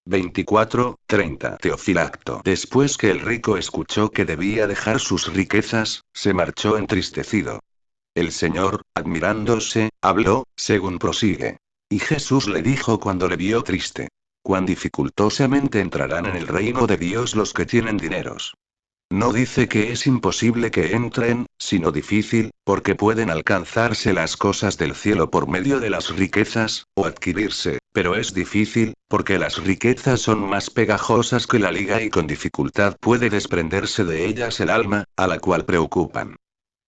24:30. Teofilacto. Después que el rico escuchó que debía dejar sus riquezas, se marchó entristecido. El Señor, admirándose, habló, según prosigue. Y Jesús le dijo cuando le vio triste. Cuán dificultosamente entrarán en el reino de Dios los que tienen dineros. No dice que es imposible que entren, sino difícil, porque pueden alcanzarse las cosas del cielo por medio de las riquezas, o adquirirse, pero es difícil, porque las riquezas son más pegajosas que la liga y con dificultad puede desprenderse de ellas el alma, a la cual preocupan.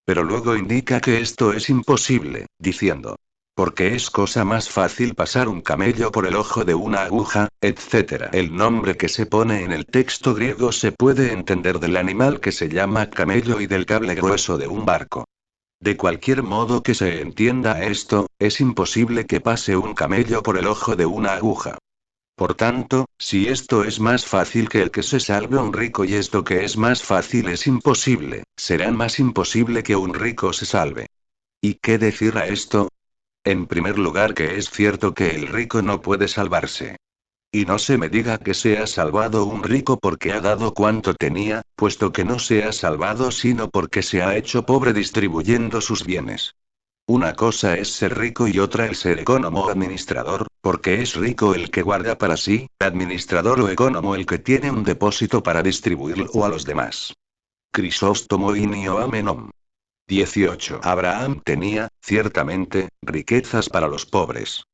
Pero luego indica que esto es imposible, diciendo. Porque es cosa más fácil pasar un camello por el ojo de una aguja, etc. El nombre que se pone en el texto griego se puede entender del animal que se llama camello y del cable grueso de un barco. De cualquier modo que se entienda esto, es imposible que pase un camello por el ojo de una aguja. Por tanto, si esto es más fácil que el que se salve un rico y esto que es más fácil es imposible, será más imposible que un rico se salve. ¿Y qué decir a esto? En primer lugar que es cierto que el rico no puede salvarse. Y no se me diga que sea salvado un rico porque ha dado cuanto tenía, puesto que no se ha salvado sino porque se ha hecho pobre distribuyendo sus bienes. Una cosa es ser rico y otra el ser ecónomo o administrador, porque es rico el que guarda para sí, administrador o ecónomo el que tiene un depósito para distribuirlo a los demás. Crisóstomo inio amenom. 18. Abraham tenía, ciertamente, riquezas para los pobres.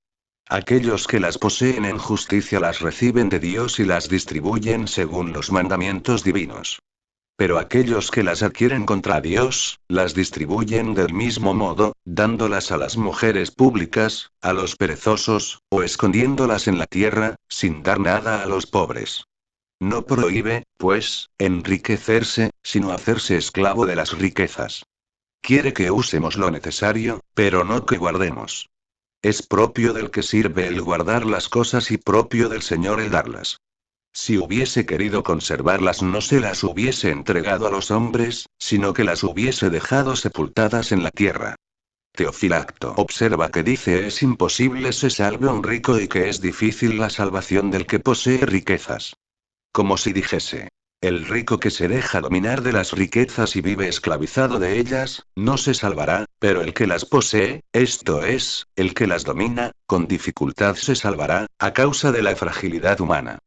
Aquellos que las poseen en justicia las reciben de Dios y las distribuyen según los mandamientos divinos. Pero aquellos que las adquieren contra Dios, las distribuyen del mismo modo, dándolas a las mujeres públicas, a los perezosos, o escondiéndolas en la tierra, sin dar nada a los pobres. No prohíbe, pues, enriquecerse, sino hacerse esclavo de las riquezas. Quiere que usemos lo necesario, pero no que guardemos. Es propio del que sirve el guardar las cosas y propio del Señor el darlas. Si hubiese querido conservarlas no se las hubiese entregado a los hombres, sino que las hubiese dejado sepultadas en la tierra. Teofilacto observa que dice es imposible se salve un rico y que es difícil la salvación del que posee riquezas. Como si dijese, el rico que se deja dominar de las riquezas y vive esclavizado de ellas, no se salvará, pero el que las posee, esto es, el que las domina, con dificultad se salvará, a causa de la fragilidad humana.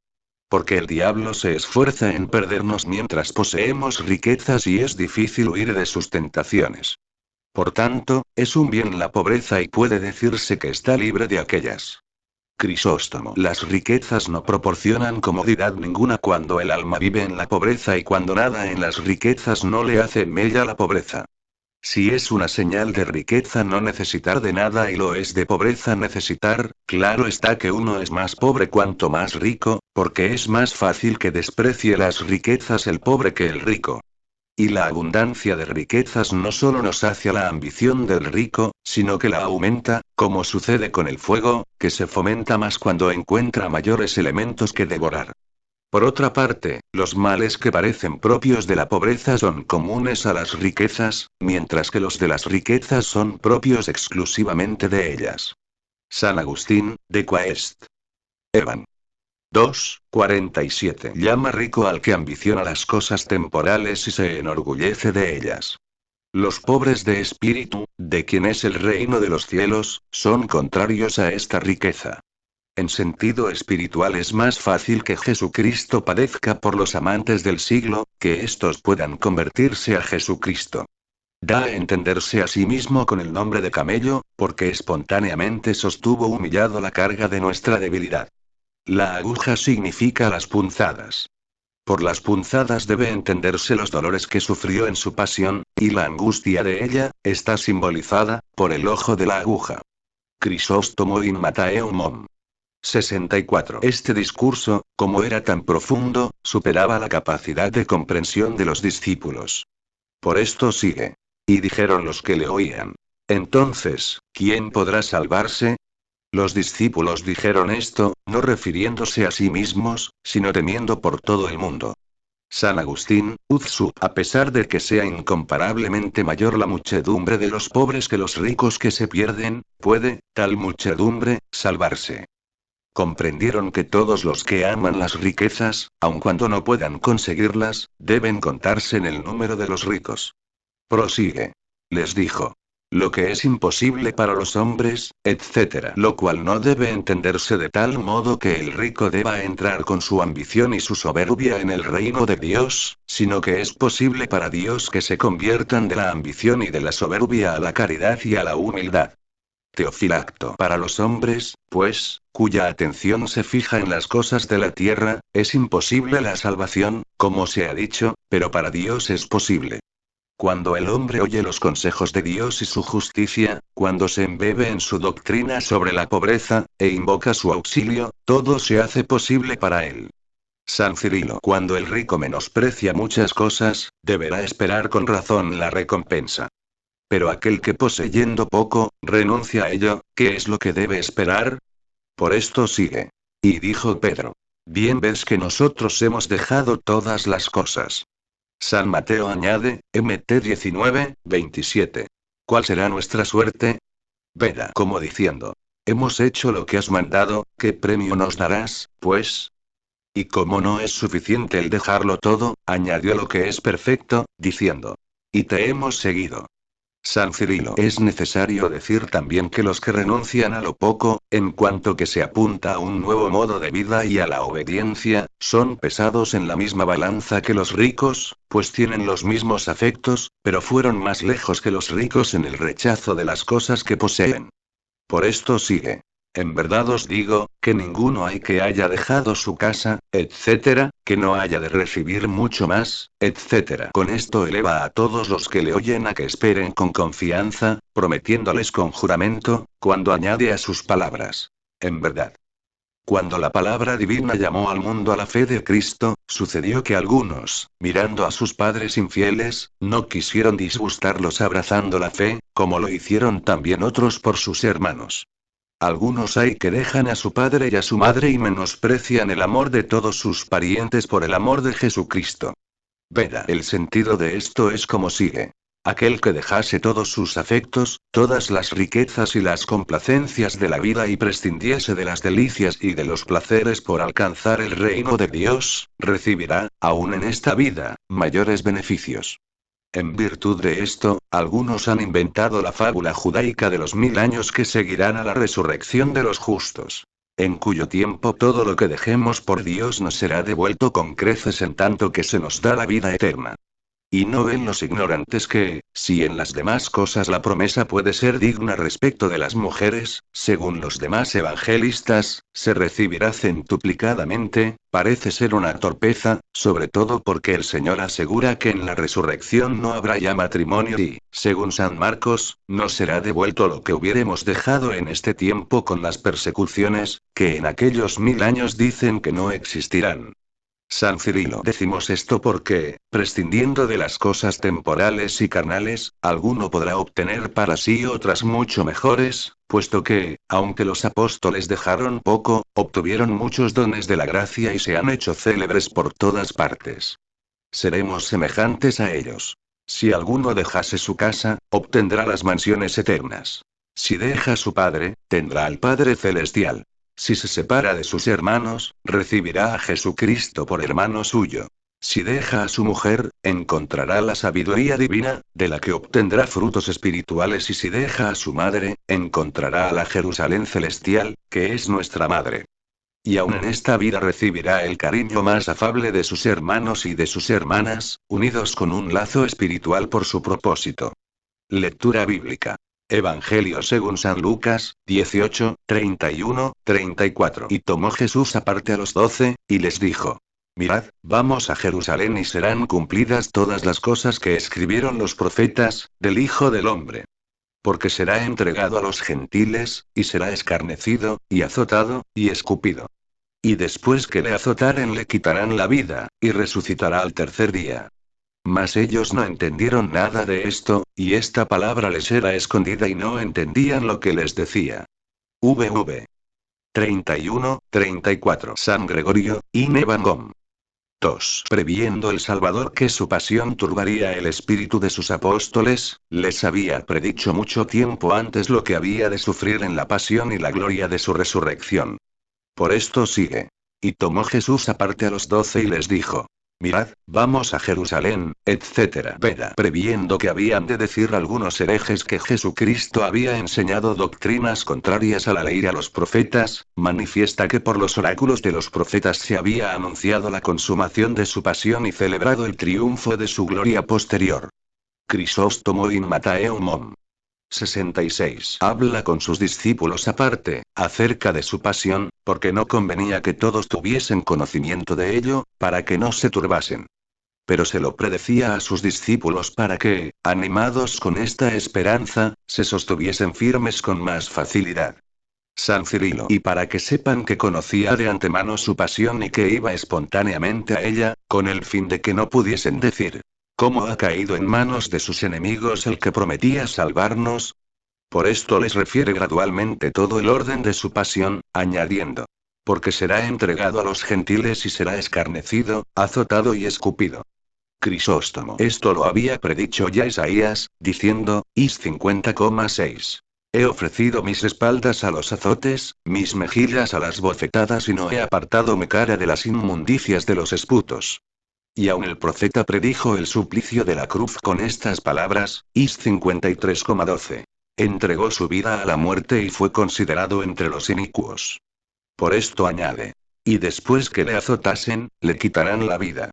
Porque el diablo se esfuerza en perdernos mientras poseemos riquezas y es difícil huir de sus tentaciones. Por tanto, es un bien la pobreza y puede decirse que está libre de aquellas. Crisóstomo. Las riquezas no proporcionan comodidad ninguna cuando el alma vive en la pobreza y cuando nada en las riquezas no le hace mella la pobreza. Si es una señal de riqueza no necesitar de nada y lo es de pobreza necesitar, claro está que uno es más pobre cuanto más rico, porque es más fácil que desprecie las riquezas el pobre que el rico. Y la abundancia de riquezas no solo nos sacia la ambición del rico, sino que la aumenta, como sucede con el fuego, que se fomenta más cuando encuentra mayores elementos que devorar. Por otra parte, los males que parecen propios de la pobreza son comunes a las riquezas, mientras que los de las riquezas son propios exclusivamente de ellas. San Agustín, de Quaest. Evan. 2:47 llama rico al que ambiciona las cosas temporales y se enorgullece de ellas. Los pobres de espíritu, de quien es el reino de los cielos, son contrarios a esta riqueza. En sentido espiritual es más fácil que Jesucristo padezca por los amantes del siglo, que éstos puedan convertirse a Jesucristo. Da a entenderse a sí mismo con el nombre de camello, porque espontáneamente sostuvo humillado la carga de nuestra debilidad. La aguja significa las punzadas. Por las punzadas debe entenderse los dolores que sufrió en su pasión, y la angustia de ella, está simbolizada, por el ojo de la aguja. Crisóstomo in Mattheum 64. Este discurso, como era tan profundo, superaba la capacidad de comprensión de los discípulos. Por esto sigue. Y dijeron los que le oían. Entonces, ¿quién podrá salvarse? Los discípulos dijeron esto, no refiriéndose a sí mismos, sino temiendo por todo el mundo. San Agustín, Uzsu. A pesar de que sea incomparablemente mayor la muchedumbre de los pobres que los ricos que se pierden, puede, tal muchedumbre, salvarse. Comprendieron que todos los que aman las riquezas, aun cuando no puedan conseguirlas, deben contarse en el número de los ricos. Prosigue. Les dijo. Lo que es imposible para los hombres, etc. Lo cual no debe entenderse de tal modo que el rico deba entrar con su ambición y su soberbia en el reino de Dios, sino que es posible para Dios que se conviertan de la ambición y de la soberbia a la caridad y a la humildad. Teofilacto. Para los hombres, pues, cuya atención se fija en las cosas de la tierra, es imposible la salvación, como se ha dicho, pero para Dios es posible. Cuando el hombre oye los consejos de Dios y su justicia, cuando se embebe en su doctrina sobre la pobreza, e invoca su auxilio, todo se hace posible para él. San Cirilo. Cuando el rico menosprecia muchas cosas, deberá esperar con razón la recompensa. Pero aquel que poseyendo poco, renuncia a ello, ¿qué es lo que debe esperar? Por esto sigue. Y dijo Pedro. Bien ves que nosotros hemos dejado todas las cosas. San Mateo añade, Mt 19:27. ¿Cuál será nuestra suerte? Veda como diciendo. Hemos hecho lo que has mandado, ¿qué premio nos darás, pues? Y como no es suficiente el dejarlo todo, añadió lo que es perfecto, diciendo. Y te hemos seguido. San Cirilo. Es necesario decir también que los que renuncian a lo poco, en cuanto que se apunta a un nuevo modo de vida y a la obediencia, son pesados en la misma balanza que los ricos, pues tienen los mismos afectos, pero fueron más lejos que los ricos en el rechazo de las cosas que poseen. Por esto sigue. En verdad os digo, que ninguno hay que haya dejado su casa, etcétera, que no haya de recibir mucho más, etcétera. Con esto eleva a todos los que le oyen a que esperen con confianza, prometiéndoles con juramento, cuando añade a sus palabras. En verdad. Cuando la palabra divina llamó al mundo a la fe de Cristo, sucedió que algunos, mirando a sus padres infieles, no quisieron disgustarlos abrazando la fe, como lo hicieron también otros por sus hermanos. Algunos hay que dejan a su padre y a su madre y menosprecian el amor de todos sus parientes por el amor de Jesucristo. Verá, el sentido de esto es como sigue. Aquel que dejase todos sus afectos, todas las riquezas y las complacencias de la vida y prescindiese de las delicias y de los placeres por alcanzar el reino de Dios, recibirá, aún en esta vida, mayores beneficios. En virtud de esto, algunos han inventado la fábula judaica de los 1000 años que seguirán a la resurrección de los justos. En cuyo tiempo todo lo que dejemos por Dios nos será devuelto con creces en tanto que se nos da la vida eterna. Y no ven los ignorantes que, si en las demás cosas la promesa puede ser digna respecto de las mujeres, según los demás evangelistas, se recibirá centuplicadamente, parece ser una torpeza, sobre todo porque el Señor asegura que en la resurrección no habrá ya matrimonio y, según San Marcos, nos será devuelto lo que hubiéremos dejado en este tiempo con las persecuciones, que en aquellos 1000 años dicen que no existirán. San Cirilo. Decimos esto porque, prescindiendo de las cosas temporales y carnales, alguno podrá obtener para sí otras mucho mejores, puesto que, aunque los apóstoles dejaron poco, obtuvieron muchos dones de la gracia y se han hecho célebres por todas partes. Seremos semejantes a ellos. Si alguno dejase su casa, obtendrá las mansiones eternas. Si deja a su padre, tendrá al Padre Celestial. Si se separa de sus hermanos, recibirá a Jesucristo por hermano suyo. Si deja a su mujer, encontrará la sabiduría divina, de la que obtendrá frutos espirituales y si deja a su madre, encontrará a la Jerusalén celestial, que es nuestra madre. Y aún en esta vida recibirá el cariño más afable de sus hermanos y de sus hermanas, unidos con un lazo espiritual por su propósito. Lectura bíblica. Evangelio según San Lucas, 18, 31, 34. Y tomó Jesús aparte a los 12, y les dijo: Mirad, vamos a Jerusalén y serán cumplidas todas las cosas que escribieron los profetas, del Hijo del Hombre. Porque será entregado a los gentiles, y será escarnecido, y azotado, y escupido. Y después que le azotaren le quitarán la vida, y resucitará al tercer día. Mas ellos no entendieron nada de esto, y esta palabra les era escondida y no entendían lo que les decía. VV 31, 34. San Gregorio, in Evangom. 2. Previendo el Salvador que su pasión turbaría el espíritu de sus apóstoles, les había predicho mucho tiempo antes lo que había de sufrir en la pasión y la gloria de su resurrección. Por esto sigue. Y tomó Jesús aparte a los 12 y les dijo: Mirad, vamos a Jerusalén, etc. Veda. Previendo que habían de decir algunos herejes que Jesucristo había enseñado doctrinas contrarias a la ley y a los profetas, manifiesta que por los oráculos de los profetas se había anunciado la consumación de su pasión y celebrado el triunfo de su gloria posterior. Crisóstomo in Mattheum 66. Habla con sus discípulos aparte, acerca de su pasión, porque no convenía que todos tuviesen conocimiento de ello, para que no se turbasen. Pero se lo predecía a sus discípulos para que, animados con esta esperanza, se sostuviesen firmes con más facilidad. San Cirilo. Y para que sepan que conocía de antemano su pasión y que iba espontáneamente a ella, con el fin de que no pudiesen decir: ¿Cómo ha caído en manos de sus enemigos el que prometía salvarnos? Por esto les refiere gradualmente todo el orden de su pasión, añadiendo: Porque será entregado a los gentiles y será escarnecido, azotado y escupido. Crisóstomo. Esto lo había predicho ya Isaías, diciendo, Is 50,6. He ofrecido mis espaldas a los azotes, mis mejillas a las bofetadas y no he apartado mi cara de las inmundicias de los esputos. Y aun el profeta predijo el suplicio de la cruz con estas palabras, Is 53,12. Entregó su vida a la muerte y fue considerado entre los inicuos. Por esto añade: Y después que le azotasen, le quitarán la vida.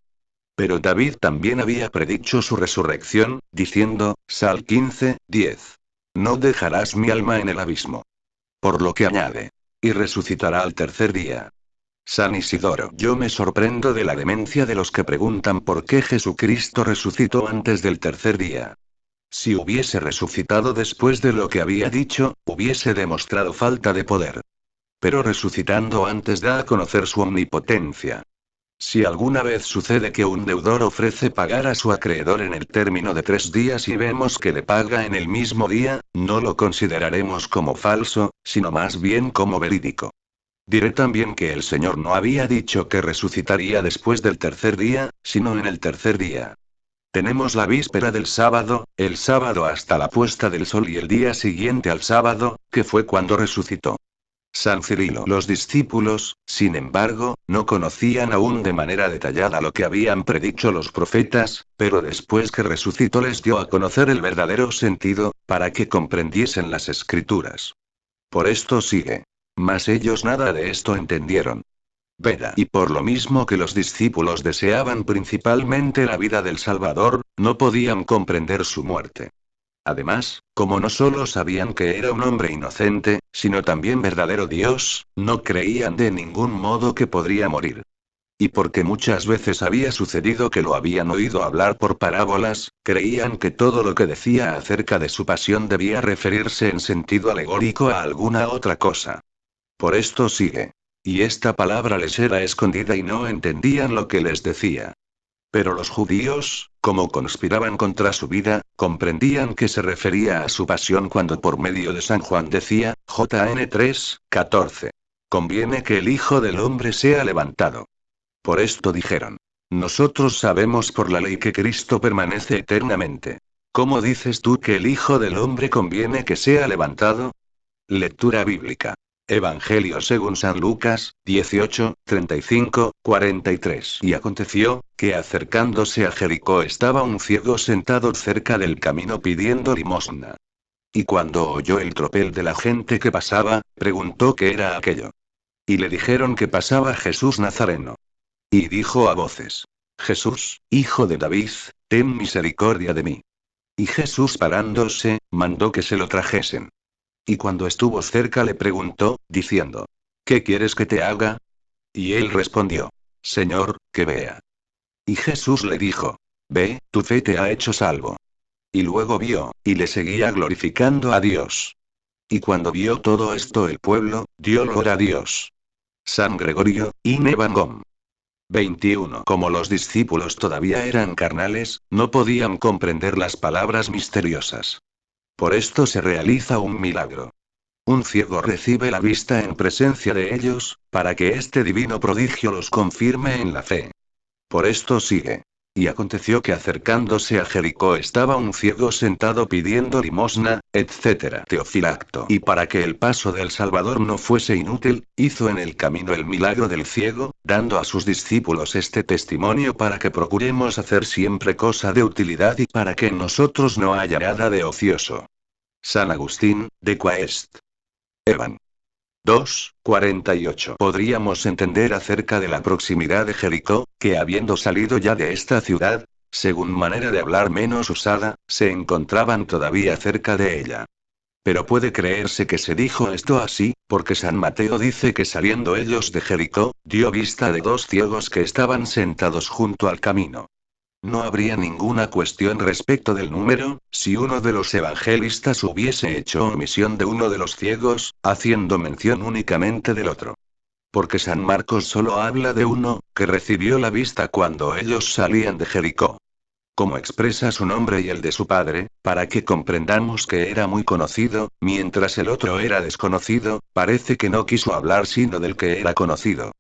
Pero David también había predicho su resurrección, diciendo, Sal 15, 10. No dejarás mi alma en el abismo. Por lo que añade: y resucitará al tercer día. San Isidoro. Yo me sorprendo de la demencia de los que preguntan por qué Jesucristo resucitó antes del tercer día. Si hubiese resucitado después de lo que había dicho, hubiese demostrado falta de poder. Pero resucitando antes da a conocer su omnipotencia. Si alguna vez sucede que un deudor ofrece pagar a su acreedor en el término de 3 días y vemos que le paga en el mismo día, no lo consideraremos como falso, sino más bien como verídico. Diré también que el Señor no había dicho que resucitaría después del tercer día, sino en el tercer día. Tenemos la víspera del sábado, el sábado hasta la puesta del sol y el día siguiente al sábado, que fue cuando resucitó. San Cirilo. Los discípulos, sin embargo, no conocían aún de manera detallada lo que habían predicho los profetas, pero después que resucitó les dio a conocer el verdadero sentido, para que comprendiesen las escrituras. Por esto sigue. Mas ellos nada de esto entendieron. Veda. Y por lo mismo que los discípulos deseaban principalmente la vida del Salvador, no podían comprender su muerte. Además, como no solo sabían que era un hombre inocente, sino también verdadero Dios, no creían de ningún modo que podría morir. Y porque muchas veces había sucedido que lo habían oído hablar por parábolas, creían que todo lo que decía acerca de su pasión debía referirse en sentido alegórico a alguna otra cosa. Por esto sigue. Y esta palabra les era escondida y no entendían lo que les decía. Pero los judíos, como conspiraban contra su vida, comprendían que se refería a su pasión cuando por medio de San Juan decía, Jan 3:14. Conviene que el Hijo del Hombre sea levantado. Por esto dijeron. Nosotros sabemos por la ley que Cristo permanece eternamente. ¿Cómo dices tú que el Hijo del Hombre conviene que sea levantado? Lectura bíblica. Evangelio según San Lucas, 18, 35, 43. Y aconteció, que acercándose a Jericó estaba un ciego sentado cerca del camino pidiendo limosna. Y cuando oyó el tropel de la gente que pasaba, preguntó qué era aquello. Y le dijeron que pasaba Jesús Nazareno. Y dijo a voces: Jesús, hijo de David, ten misericordia de mí. Y Jesús parándose, mandó que se lo trajesen. Y cuando estuvo cerca le preguntó, diciendo: ¿Qué quieres que te haga? Y él respondió: Señor, que vea. Y Jesús le dijo: Ve, tu fe te ha hecho salvo. Y luego vio, y le seguía glorificando a Dios. Y cuando vio todo esto el pueblo, dio gloria a Dios. San Gregorio, in Evangom. 21. Como los discípulos todavía eran carnales, no podían comprender las palabras misteriosas. Por esto se realiza un milagro. Un ciego recibe la vista en presencia de ellos, para que este divino prodigio los confirme en la fe. Por esto sigue. Y aconteció que acercándose a Jericó estaba un ciego sentado pidiendo limosna, etc. Teofilacto. Y para que el paso del Salvador no fuese inútil, hizo en el camino el milagro del ciego, dando a sus discípulos este testimonio para que procuremos hacer siempre cosa de utilidad y para que en nosotros no haya nada de ocioso. San Agustín, de Quaest. Evan. 2:48. Podríamos entender acerca de la proximidad de Jericó, que habiendo salido ya de esta ciudad, según manera de hablar menos usada, se encontraban todavía cerca de ella. Pero puede creerse que se dijo esto así, porque San Mateo dice que saliendo ellos de Jericó, dio vista de dos ciegos que estaban sentados junto al camino. No habría ninguna cuestión respecto del número, si uno de los evangelistas hubiese hecho omisión de uno de los ciegos, haciendo mención únicamente del otro. Porque San Marcos solo habla de uno, que recibió la vista cuando ellos salían de Jericó. Como expresa su nombre y el de su padre, para que comprendamos que era muy conocido, mientras el otro era desconocido, parece que no quiso hablar sino del que era conocido.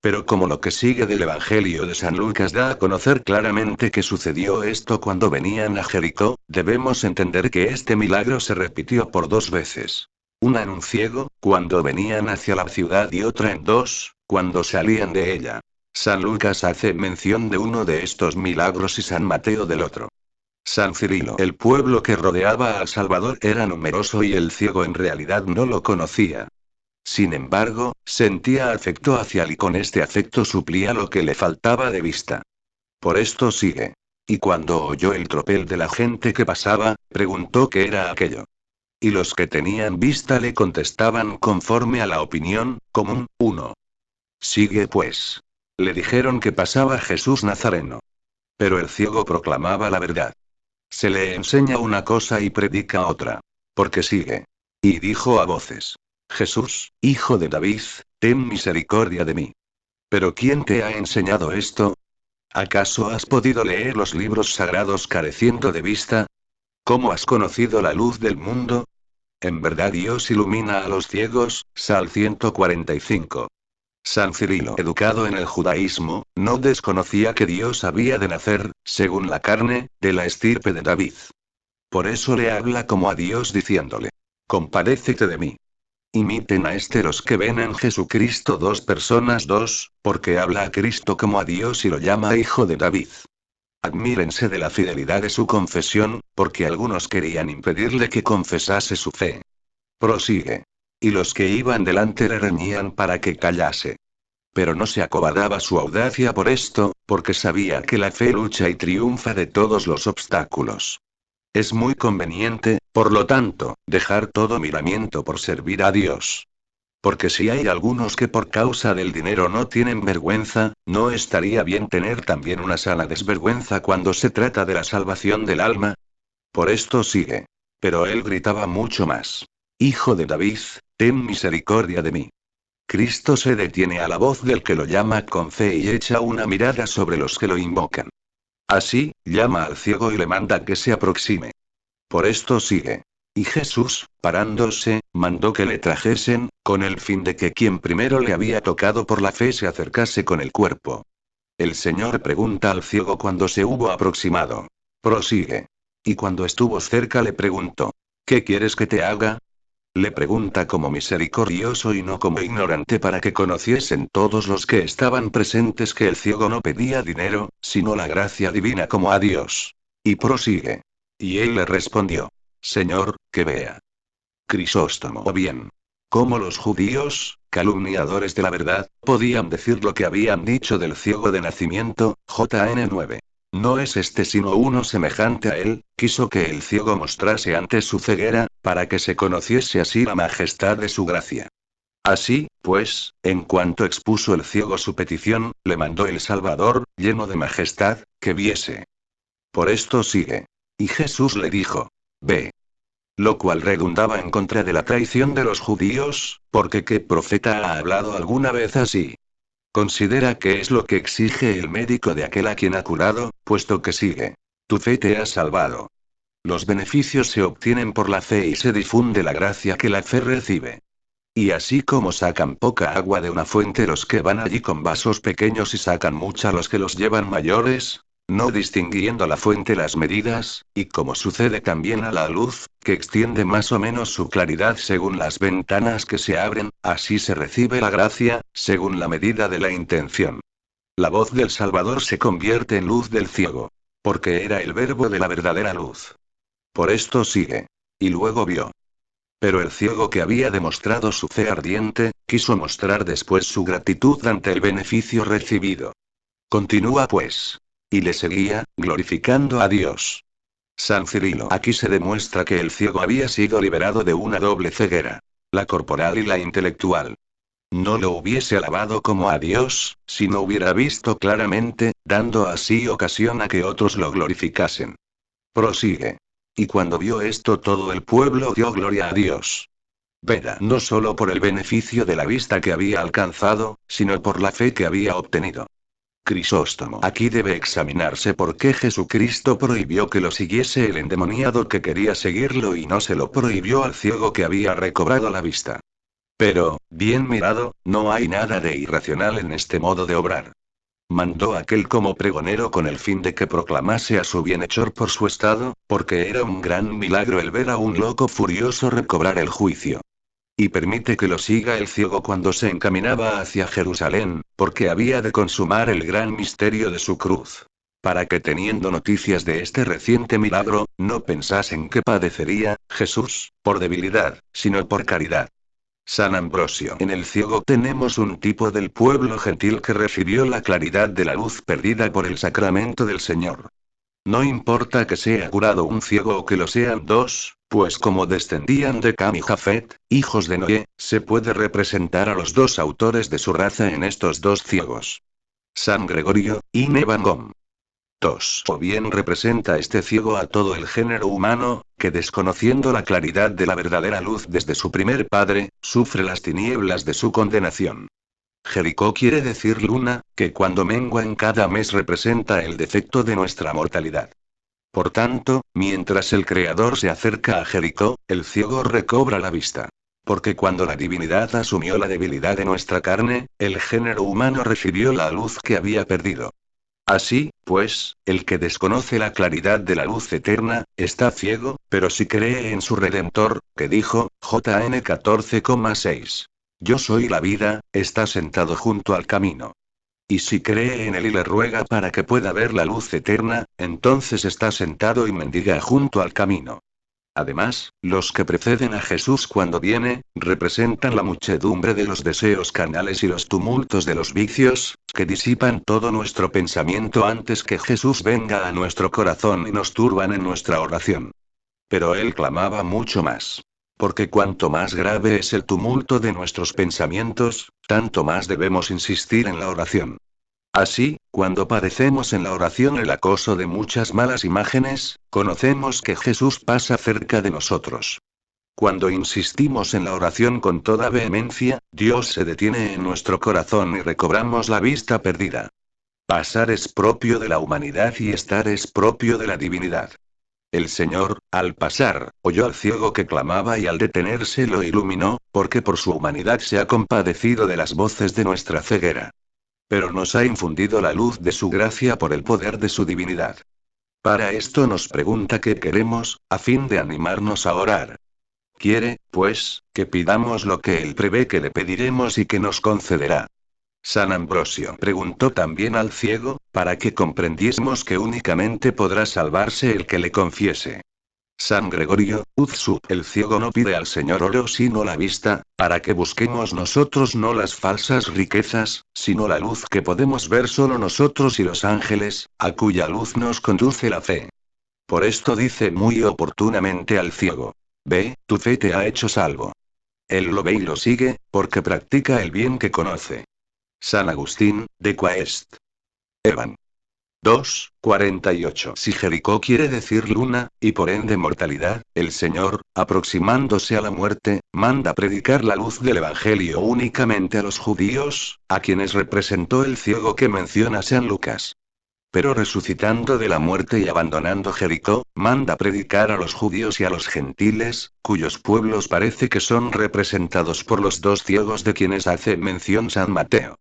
Pero como lo que sigue del Evangelio de San Lucas da a conocer claramente que sucedió esto cuando venían a Jericó, debemos entender que este milagro se repitió por 2 veces. Una en un ciego, cuando venían hacia la ciudad y otra en dos, cuando salían de ella. San Lucas hace mención de uno de estos milagros y San Mateo del otro. San Cirilo. El pueblo que rodeaba al Salvador era numeroso y el ciego en realidad no lo conocía. Sin embargo, sentía afecto hacia él y con este afecto suplía lo que le faltaba de vista. Por esto sigue. Y cuando oyó el tropel de la gente que pasaba, preguntó qué era aquello. Y los que tenían vista le contestaban conforme a la opinión común. 1. Sigue pues. Le dijeron que pasaba Jesús Nazareno. Pero el ciego proclamaba la verdad. Se le enseña una cosa y predica otra. Porque sigue. Y dijo a voces: Jesús, hijo de David, ten misericordia de mí. ¿Pero quién te ha enseñado esto? ¿Acaso has podido leer los libros sagrados careciendo de vista? ¿Cómo has conocido la luz del mundo? En verdad Dios ilumina a los ciegos. Sal 145. San Cirilo, educado en el judaísmo, no desconocía que Dios había de nacer, según la carne, de la estirpe de David. Por eso le habla como a Dios diciéndole: compadécete de mí. Imiten a este los que ven en Jesucristo dos personas dos, porque habla a Cristo como a Dios y lo llama hijo de David. Admírense de la fidelidad de su confesión, porque algunos querían impedirle que confesase su fe. Prosigue. Y los que iban delante le reñían para que callase. Pero no se acobardaba su audacia por esto, porque sabía que la fe lucha y triunfa de todos los obstáculos. Es muy conveniente, por lo tanto, dejar todo miramiento por servir a Dios. Porque si hay algunos que por causa del dinero no tienen vergüenza, ¿no estaría bien tener también una sana desvergüenza cuando se trata de la salvación del alma? Por esto sigue. Pero él gritaba mucho más: Hijo de David, ten misericordia de mí. Cristo se detiene a la voz del que lo llama con fe y echa una mirada sobre los que lo invocan. Así, llama al ciego y le manda que se aproxime. Por esto sigue. Y Jesús, parándose, mandó que le trajesen, con el fin de que quien primero le había tocado por la fe se acercase con el cuerpo. El Señor pregunta al ciego cuando se hubo aproximado. Prosigue. Y cuando estuvo cerca le preguntó: ¿qué quieres que te haga? Le pregunta como misericordioso y no como ignorante para que conociesen todos los que estaban presentes que el ciego no pedía dinero, sino la gracia divina como a Dios. Y prosigue. Y él le respondió: Señor, que vea. Crisóstomo. O bien. ¿Cómo los judíos, calumniadores de la verdad, podían decir lo que habían dicho del ciego de nacimiento? Jan 9. No es este sino uno semejante a él, quiso que el ciego mostrase antes su ceguera, para que se conociese así la majestad de su gracia. Así, pues, en cuanto expuso el ciego su petición, le mandó el Salvador, lleno de majestad, que viese. Por esto sigue. Y Jesús le dijo: ve. Lo cual redundaba en contra de la traición de los judíos, porque ¿qué profeta ha hablado alguna vez así? Considera que es lo que exige el médico de aquel a quien ha curado, puesto que sigue. Tu fe te ha salvado. Los beneficios se obtienen por la fe y se difunde la gracia que la fe recibe. Y así como sacan poca agua de una fuente los que van allí con vasos pequeños y sacan mucha los que los llevan mayores, no distinguiendo la fuente las medidas, y como sucede también a la luz, que extiende más o menos su claridad según las ventanas que se abren, así se recibe la gracia, según la medida de la intención. La voz del Salvador se convierte en luz del ciego. Porque era el verbo de la verdadera luz. Por esto sigue. Y luego vio. Pero el ciego que había demostrado su fe ardiente, quiso mostrar después su gratitud ante el beneficio recibido. Continúa pues. Y le seguía, glorificando a Dios. San Cirilo. Aquí se demuestra que el ciego había sido liberado de una doble ceguera. La corporal y la intelectual. No lo hubiese alabado como a Dios, si no hubiera visto claramente, dando así ocasión a que otros lo glorificasen. Prosigue. Y cuando vio esto todo el pueblo dio gloria a Dios. Veda no solo por el beneficio de la vista que había alcanzado, sino por la fe que había obtenido. Crisóstomo. Aquí debe examinarse por qué Jesucristo prohibió que lo siguiese el endemoniado que quería seguirlo y no se lo prohibió al ciego que había recobrado la vista. Pero, bien mirado, no hay nada de irracional en este modo de obrar. Mandó aquel como pregonero con el fin de que proclamase a su bienhechor por su estado, porque era un gran milagro el ver a un loco furioso recobrar el juicio. Y permite que lo siga el ciego cuando se encaminaba hacia Jerusalén, porque había de consumar el gran misterio de su cruz. Para que teniendo noticias de este reciente milagro, no pensasen que padecería, Jesús, por debilidad, sino por caridad. San Ambrosio. En el ciego tenemos un tipo del pueblo gentil que recibió la claridad de la luz perdida por el sacramento del Señor. No importa que sea curado un ciego o que lo sean dos, Pues como descendían de Cam y Jafet, hijos de Noé, se puede representar a los dos autores de su raza en estos dos ciegos. San Gregorio, y Van Gogh. 2. O bien representa este ciego a todo el género humano, que desconociendo la claridad de la verdadera luz desde su primer padre, sufre las tinieblas de su condenación. Jericó quiere decir luna, que cuando mengua en cada mes representa el defecto de nuestra mortalidad. Por tanto, mientras el Creador se acerca a Jericó, el ciego recobra la vista. Porque cuando la divinidad asumió la debilidad de nuestra carne, el género humano recibió la luz que había perdido. Así, pues, el que desconoce la claridad de la luz eterna, está ciego, pero si cree en su Redentor, que dijo, JN 14,6. Yo soy la vida, está sentado junto al camino. Y si cree en él y le ruega para que pueda ver la luz eterna, entonces está sentado y mendiga junto al camino. Además, los que preceden a Jesús cuando viene, representan la muchedumbre de los deseos carnales y los tumultos de los vicios, que disipan todo nuestro pensamiento antes que Jesús venga a nuestro corazón y nos turban en nuestra oración. Pero él clamaba mucho más. Porque cuanto más grave es el tumulto de nuestros pensamientos, tanto más debemos insistir en la oración. Así, cuando padecemos en la oración el acoso de muchas malas imágenes, conocemos que Jesús pasa cerca de nosotros. Cuando insistimos en la oración con toda vehemencia, Dios se detiene en nuestro corazón y recobramos la vista perdida. Pasar es propio de la humanidad y estar es propio de la divinidad. El Señor, al pasar, oyó al ciego que clamaba y al detenerse lo iluminó, porque por su humanidad se ha compadecido de las voces de nuestra ceguera. Pero nos ha infundido la luz de su gracia por el poder de su divinidad. Para esto nos pregunta qué queremos, a fin de animarnos a orar. Quiere, pues, que pidamos lo que él prevé que le pediremos y que nos concederá. San Ambrosio preguntó también al ciego, para que comprendiésemos que únicamente podrá salvarse el que le confiese. San Gregorio, Uzsu, el ciego no pide al Señor oro sino la vista, para que busquemos nosotros no las falsas riquezas, sino la luz que podemos ver solo nosotros y los ángeles, a cuya luz nos conduce la fe. Por esto dice muy oportunamente al ciego: ve, tu fe te ha hecho salvo. Él lo ve y lo sigue, porque practica el bien que conoce. San Agustín, de Quaest. Evan. 2:48. Si Jericó quiere decir luna, y por ende mortalidad, el Señor, aproximándose a la muerte, manda predicar la luz del Evangelio únicamente a los judíos, a quienes representó el ciego que menciona San Lucas. Pero resucitando de la muerte y abandonando Jericó, manda predicar a los judíos y a los gentiles, cuyos pueblos parece que son representados por los dos ciegos de quienes hace mención San Mateo.